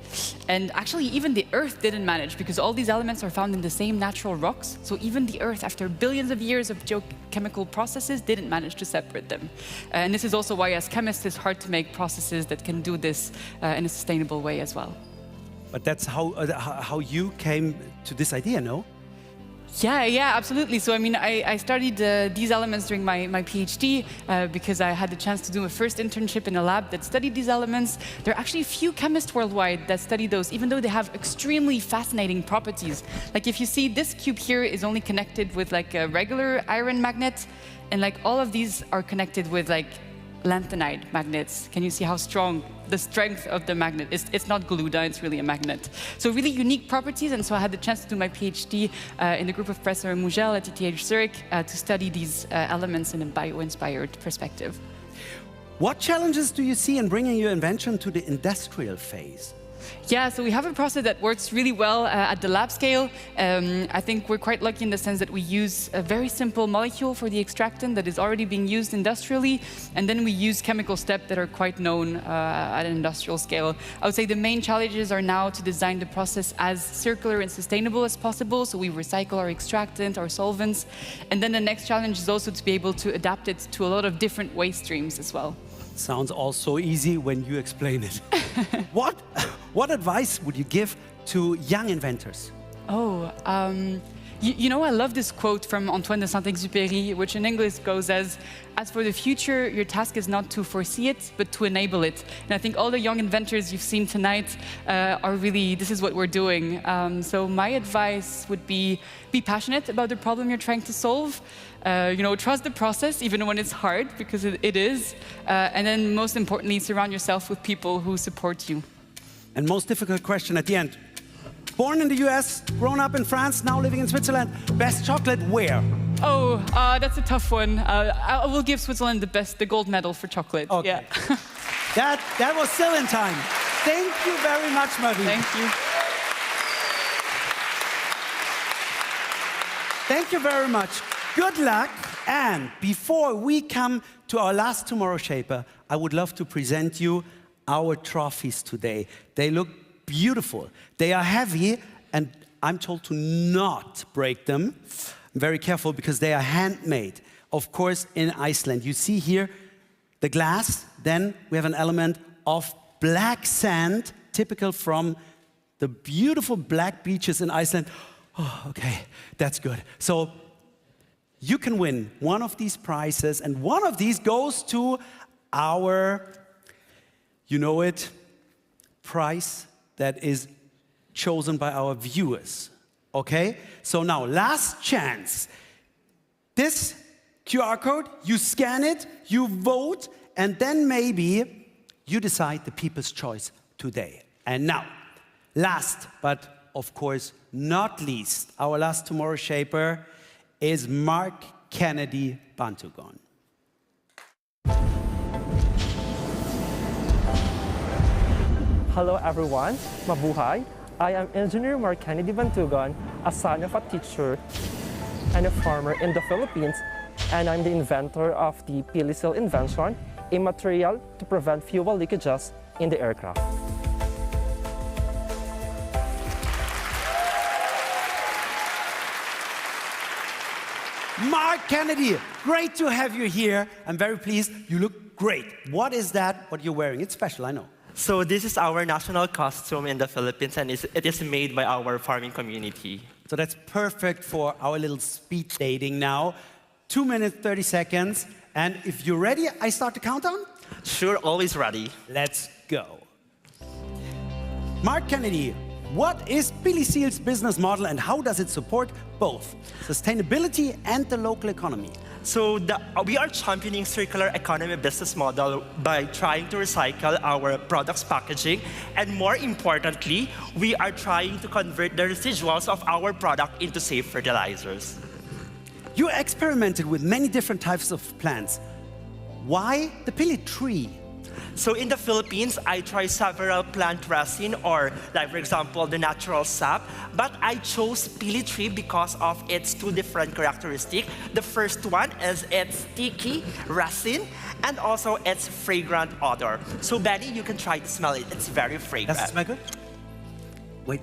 And actually, even the Earth didn't manage, because all these elements are found in the same natural rocks. So even the Earth, after billions of years of geochemical processes, didn't manage to separate them. And this is also why, as chemists, it's hard to make processes that can do this in a sustainable way as well. But that's how you came to this idea, no? Yeah, absolutely. So I mean, I studied these elements during my PhD because I had the chance to do my first internship in a lab that studied these elements. There are actually few chemists worldwide that study those, even though they have extremely fascinating properties. Like if you see this cube here is only connected with like a regular iron magnet, and like all of these are connected with like lanthanide magnets. Can you see how strong the strength of the magnet is? It's not glued, it's really a magnet. So really unique properties, and so I had the chance to do my PhD in the group of Professor Mugel at ETH Zurich to study these elements in a bio-inspired perspective. What challenges do you see in bringing your invention to the industrial phase? Yeah, so we have a process that works really well at the lab scale. I think we're quite lucky in the sense that we use a very simple molecule for the extractant that is already being used industrially, and then we use chemical steps that are quite known at an industrial scale. I would say the main challenges are now to design the process as circular and sustainable as possible, so we recycle our extractant, our solvents, and then the next challenge is also to be able to adapt it to a lot of different waste streams as well. Sounds all so easy when you explain it. What advice would you give to young inventors? Oh, you know, I love this quote from Antoine de Saint-Exupéry, which in English goes as for the future, your task is not to foresee it, but to enable it. And I think all the young inventors you've seen tonight are really, this is what we're doing. So my advice would be passionate about the problem you're trying to solve. You know, trust the process, even when it's hard, because it is. And then most importantly, surround yourself with people who support you. And most difficult question at the end. Born in the US, grown up in France, now living in Switzerland. Best chocolate where? Oh, that's a tough one. I will give Switzerland the gold medal for chocolate. Okay. Yeah. that was still in time. Thank you very much, Marie. Thank you. Thank you very much. Good luck. And before we come to our last Tomorrow Shaper, I would love to present you our trophies today. They look beautiful. They are heavy, and I'm told to not break them. I'm very careful because they are handmade, of course, in Iceland. You see here the glass. Then we have an element of black sand, typical from the beautiful black beaches in Iceland. Oh, okay, that's good. So you can win one of these prizes, and one of these goes to our, you know it, prize that is chosen by our viewers. Okay? So now, last chance. This QR code, you scan it, you vote, and then maybe you decide the people's choice today. And now, last but of course not least, our last Tomorrow Shaper is Mark Kennedy Bantugon. Hello everyone, mabuhay. I am Engineer Mark Kennedy Bantugon, a son of a teacher and a farmer in the Philippines, and I'm the inventor of the Pili-Seal invention, a material to prevent fuel leakages in the aircraft. Mark Kennedy, great to have you here. I'm very pleased. You look great. What is that, what you're wearing? It's special, I know. So this is our national costume in the Philippines, and it is made by our farming community. So that's perfect for our little speed dating now. 2 minutes, 30 seconds. And if you're ready, I start the countdown? Sure, always ready. Let's go. Mark Kennedy, what is Pili-Seal's business model and how does it support both sustainability and the local economy? So we are championing circular economy business model by trying to recycle our products packaging, and more importantly, we are trying to convert the residuals of our product into safe fertilizers. You experimented with many different types of plants. Why the Pili tree? So in the Philippines, I tried several plant resin, or like for example, the natural sap, but I chose Pili tree because of its two different characteristics. The first one is its sticky resin and also its fragrant odor. So Benny, you can try to smell it. It's very fragrant. Does it smell good? Wait,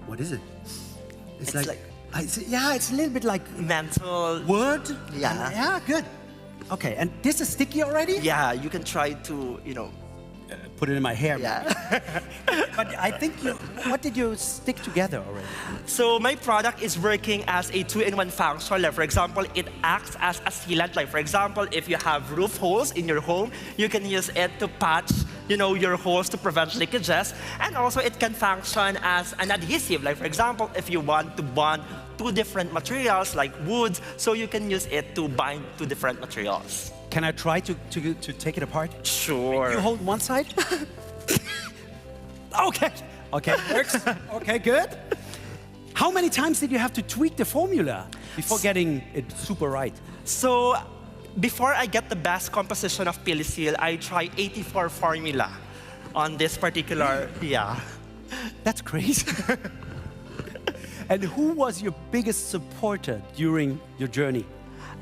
what is it? It's like yeah, it's a little bit like menthol. Wood? Yeah. Yeah, good. Okay, and this is sticky already? Yeah, you can try to, put it in my hair. Yeah. But I think what did you stick together already? So my product is working as a 2-in-1 function. Like for example, it acts as a sealant. Like for example, if you have roof holes in your home, you can use it to patch, your holes to prevent leakages. And also it can function as an adhesive. Like for example, if you want to bond two different materials like wood, so you can use it to bind two different materials. Can I try to take it apart? Sure. You hold one side? Okay, works. Okay, good. How many times did you have to tweak the formula before getting it super right? So, before I get the best composition of Pili-Seal, I try 84 formula on this particular, That's crazy. And who was your biggest supporter during your journey?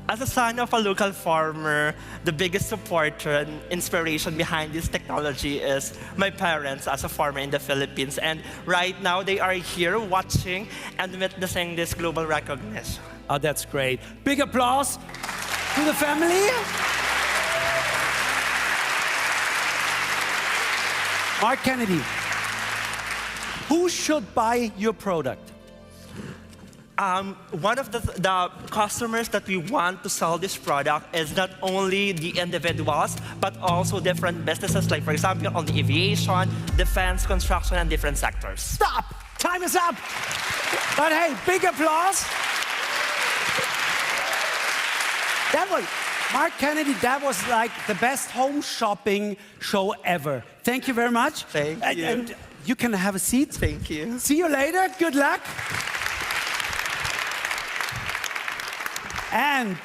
As a son of a local farmer, the biggest supporter and inspiration behind this technology is my parents as a farmer in the Philippines. And right now, they are here watching and witnessing this global recognition. Oh, that's great. Big applause to the family. Mark Kennedy, who should buy your product? One of the customers that we want to sell this product is not only the individuals, but also different businesses, like for example, on the aviation, defense, construction, and different sectors. Stop! Time is up! But hey, big applause. That was, Mark Kennedy, that was like the best home shopping show ever. Thank you very much. Thank you. And you can have a seat. Thank you. See you later. Good luck. And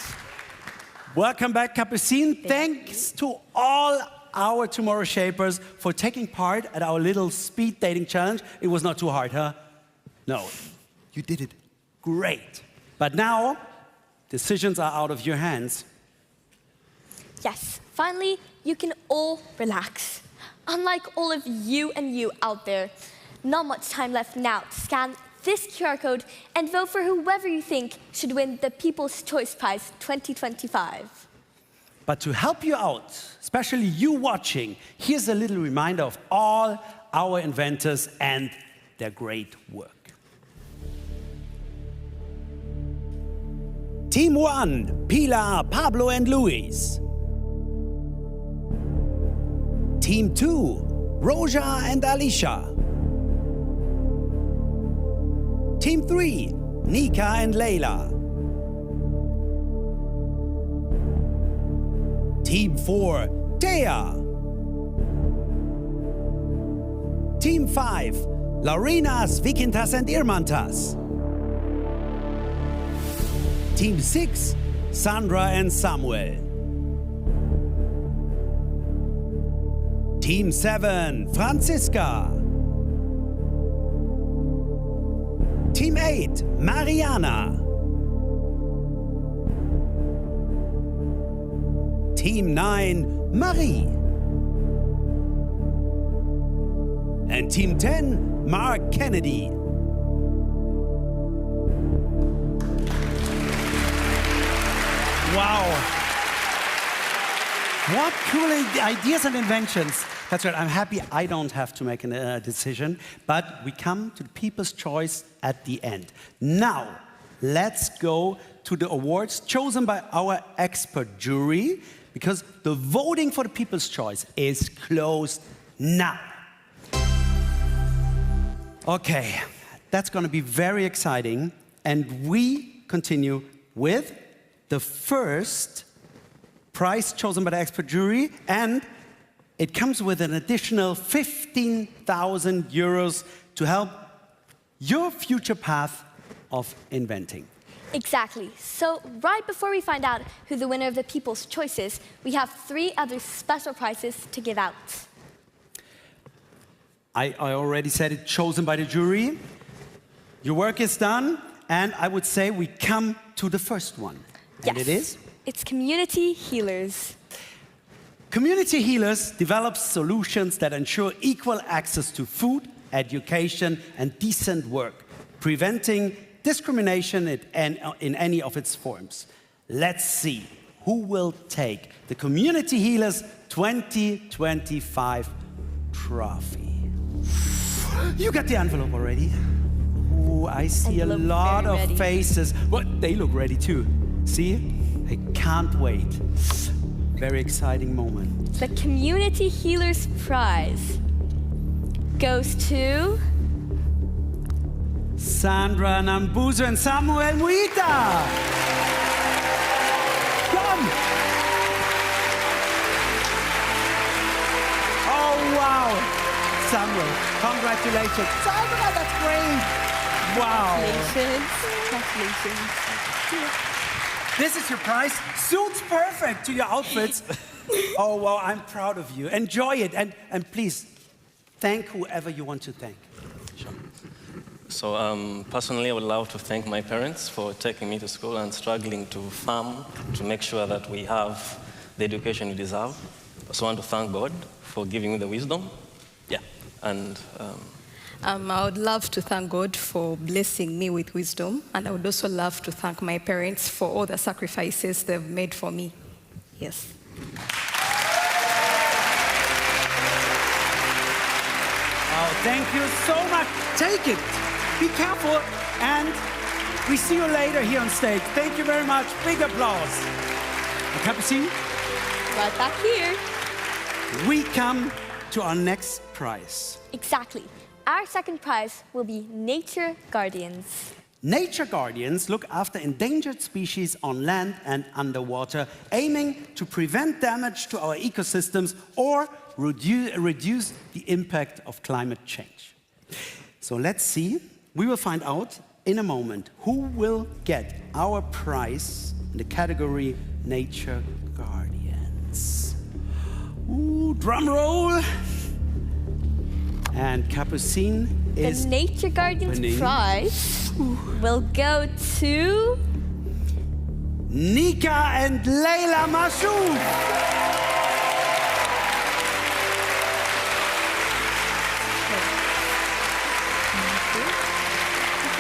welcome back, Capucine. Thanks to all our Tomorrow Shapers for taking part at our little speed dating challenge. It was not too hard, huh? No, you did it great. But now decisions are out of your hands. Yes, finally, you can all relax. Unlike all of you and you out there, not much time left now to scan this QR code and vote for whoever you think should win the People's Choice Prize 2025. But to help you out, especially you watching, here's a little reminder of all our inventors and their great work. Team 1, Pilar, Pablo and Luis. Team 2, Roja and Alicia. Team 3, Nika and Leila. Team 4, Thea. Team 5, Laurinas, Vikintas and Irmantas. Team 6, Sandra and Samuel. Team 7, Franziska. Team 8, Mariana. Team 9, Marie. And Team 10, Mark Kennedy. Wow. What cool ideas and inventions. That's right, I'm happy I don't have to make a decision, but we come to the People's Choice at the end. Now, let's go to the awards chosen by our expert jury, because the voting for the People's Choice is closed now. Okay, that's going to be very exciting, and we continue with the first prize chosen by the expert jury, and it comes with an additional 15,000 euros to help your future path of inventing. Exactly. So right before we find out who the winner of the People's Choice is, we have 3 other special prizes to give out. I already said it, chosen by the jury. Your work is done, and I would say we come to the first one. And Yes. it is? It's Community Healers. Community Healers develops solutions that ensure equal access to food, education, and decent work, preventing discrimination in any of its forms. Let's see who will take the Community Healers 2025 trophy. You got the envelope already? Ooh, I see a lot of faces. Well, they look ready too. See? I can't wait. Very exciting moment. The Community Healers Prize goes to Sandra Nambuzo and Samuel Muita. Come! Oh, wow. Samuel, congratulations. Sandra, that's great. Wow. Congratulations. Congratulations. This is your prize. Suits perfect to your outfits. Oh, wow, I'm proud of you. Enjoy it. And please, thank whoever you want to thank. Sure. So personally, I would love to thank my parents for taking me to school and struggling to farm to make sure that we have the education we deserve. I also want to thank God for giving me the wisdom. Yeah, and I would love to thank God for blessing me with wisdom, and I would also love to thank my parents for all the sacrifices they've made for me. Yes. Oh, thank you so much. Take it. Be careful, and we see you later here on stage. Thank you very much. Big applause. A cup of tea? Right back here. We come to our next prize. Exactly. Our second prize will be Nature Guardians. Nature Guardians look after endangered species on land and underwater, aiming to prevent damage to our ecosystems or reduce the impact of climate change. So let's see. We will find out in a moment who will get our prize in the category Nature Guardians. Ooh, drum roll. And Capucine is the Nature Guardians opening. Prize will go to Nika and Leila Mashouf.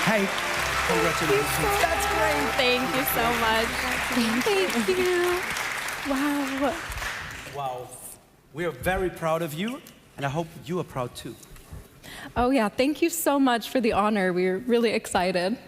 Hey, congratulations. That's great. Thank you so much. Thank you. Wow. Wow. We are very proud of you, and I hope you are proud too. Oh yeah, thank you so much for the honor. We're really excited.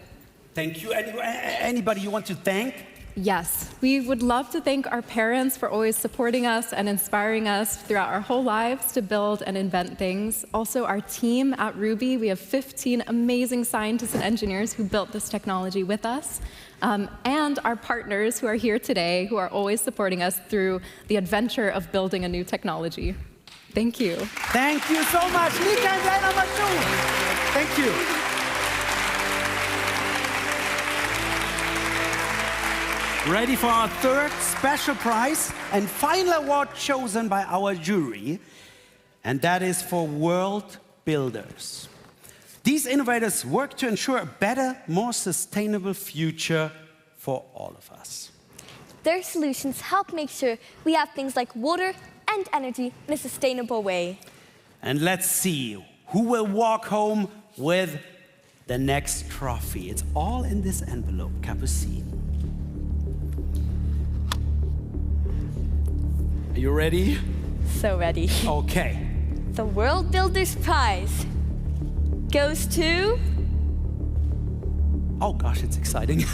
Thank you. Anybody you want to thank? Yes, we would love to thank our parents for always supporting us and inspiring us throughout our whole lives to build and invent things. Also, our team at Ruby, we have 15 amazing scientists and engineers who built this technology with us. And our partners who are here today, who are always supporting us through the adventure of building a new technology. Thank you. Thank you so much, Nika and Leila Mashouf. Thank you. Ready for our third special prize and final award chosen by our jury, and that is for world builders. These innovators work to ensure a better, more sustainable future for all of us. Their solutions help make sure we have things like water and energy in a sustainable way. And let's see who will walk home with the next trophy. It's all in this envelope, Capucine. Are you ready? So ready. Okay. The World Builders Prize goes to... Oh gosh, it's exciting.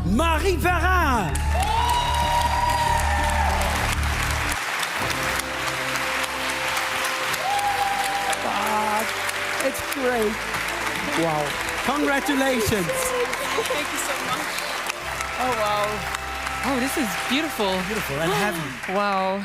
Marie Perrin! It's great. Wow. Congratulations. Thank you so much. Oh, wow. Oh, this is beautiful. Beautiful and heavy. Wow.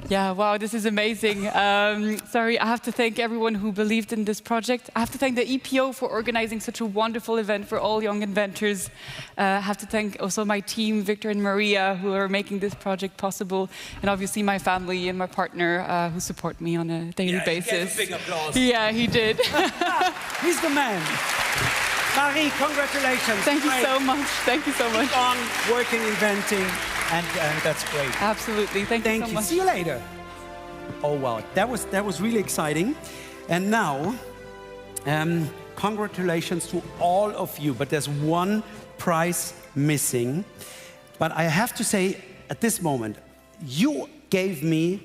Yeah, wow, this is amazing. Sorry, I have to thank everyone who believed in this project. I have to thank the EPO for organizing such a wonderful event for all young inventors. I have to thank also my team, Victor and Maria, who are making this project possible. And obviously my family and my partner who support me on a daily basis. He gave a big applause. Yeah, he did. He's the man. Marie, congratulations. Thank you so much. Thank you so much. Keep on working, inventing, and that's great. Absolutely. Thank you so much. See you later. Oh, wow. That was really exciting. And now, congratulations to all of you. But there's one prize missing. But I have to say, at this moment, you gave me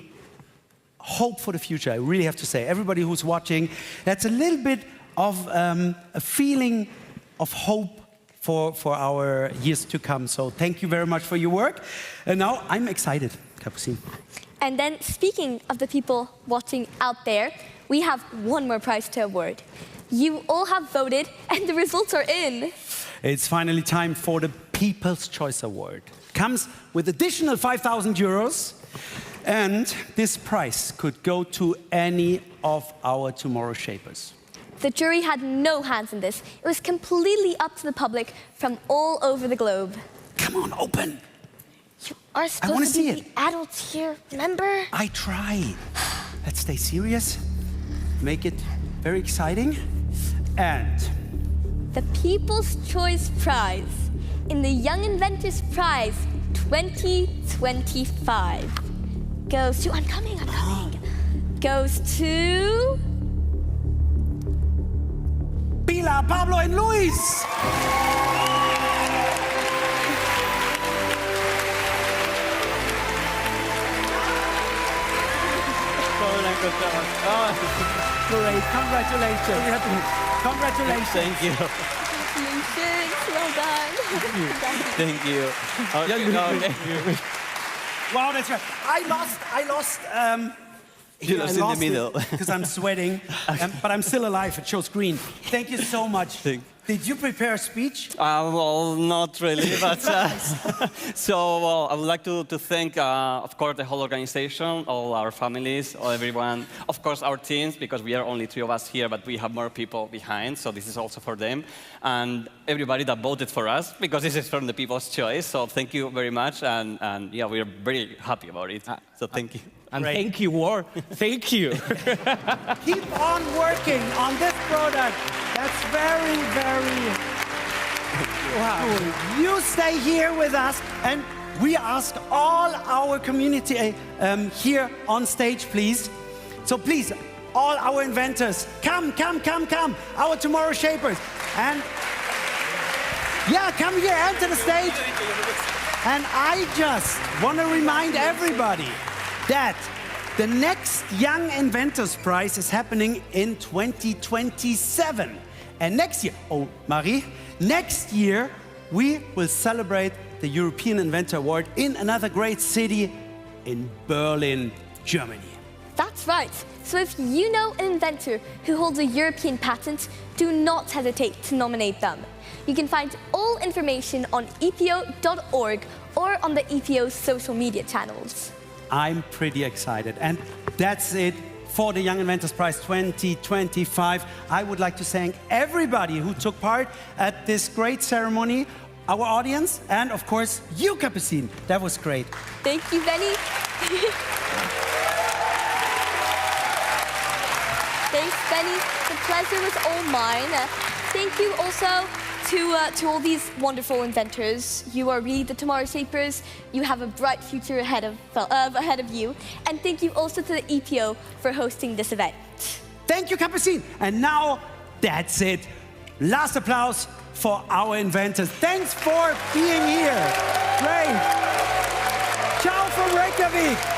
hope for the future. I really have to say. Everybody who's watching, that's a little bit of a feeling of hope for our years to come. So thank you very much for your work. And now I'm excited, Capucine. And then, speaking of the people watching out there, we have one more prize to award. You all have voted, and the results are in. It's finally time for the People's Choice Award. Comes with additional 5,000 euros. And this prize could go to any of our tomorrow shapers. The jury had no hands in this. It was completely up to the public from all over the globe. Come on, open. You are supposed to be the adults here, remember? I try. Let's stay serious. Make it very exciting. And the People's Choice Prize in the Young Inventors Prize 2025 goes to... I'm coming. Goes to... Pilar, Pablo, and Luis! Great, congratulations. Congratulations. Thank you. Congratulations, well done. Thank you. Okay. Wow, that's right. I lost. You lost in the middle. Because I'm sweating, but I'm still alive. It shows green. Thank you so much. Did you prepare a speech? Well, not really, but I would like to thank, of course, the whole organization, all our families, all everyone, of course, our teams, because we are only 3 of us here, but we have more people behind, so this is also for them, and everybody that voted for us, because this is from the People's Choice. So thank you very much, and yeah, we are very happy about it. So thank you. And thank you, War. Thank you. Keep on working on this product. That's very, very Wow. You stay here with us, and we ask all our community here on stage, please. So please, all our inventors, come. Our tomorrow shapers. And yeah, come here, enter the stage. And I just want to remind everybody that the next Young Inventors Prize is happening in 2027. And next year, oh, Marie, next year we will celebrate the European Inventor Award in another great city in Berlin, Germany. That's right. So if you know an inventor who holds a European patent, do not hesitate to nominate them. You can find all information on epo.org or on the EPO's social media channels. I'm pretty excited. And that's it for the Young Inventors Prize 2025. I would like to thank everybody who took part at this great ceremony, our audience, and of course, you, Capucine. That was great. Thank you, Benny. Thanks, Benny. The pleasure was all mine. Thank you also to all these wonderful inventors. You are really the tomorrow shapers. You have a bright future ahead of you. And thank you also to the EPO for hosting this event. Thank you, Capucine. And now, that's it. Last applause for our inventors. Thanks for being here. Great. Ciao from Reykjavik.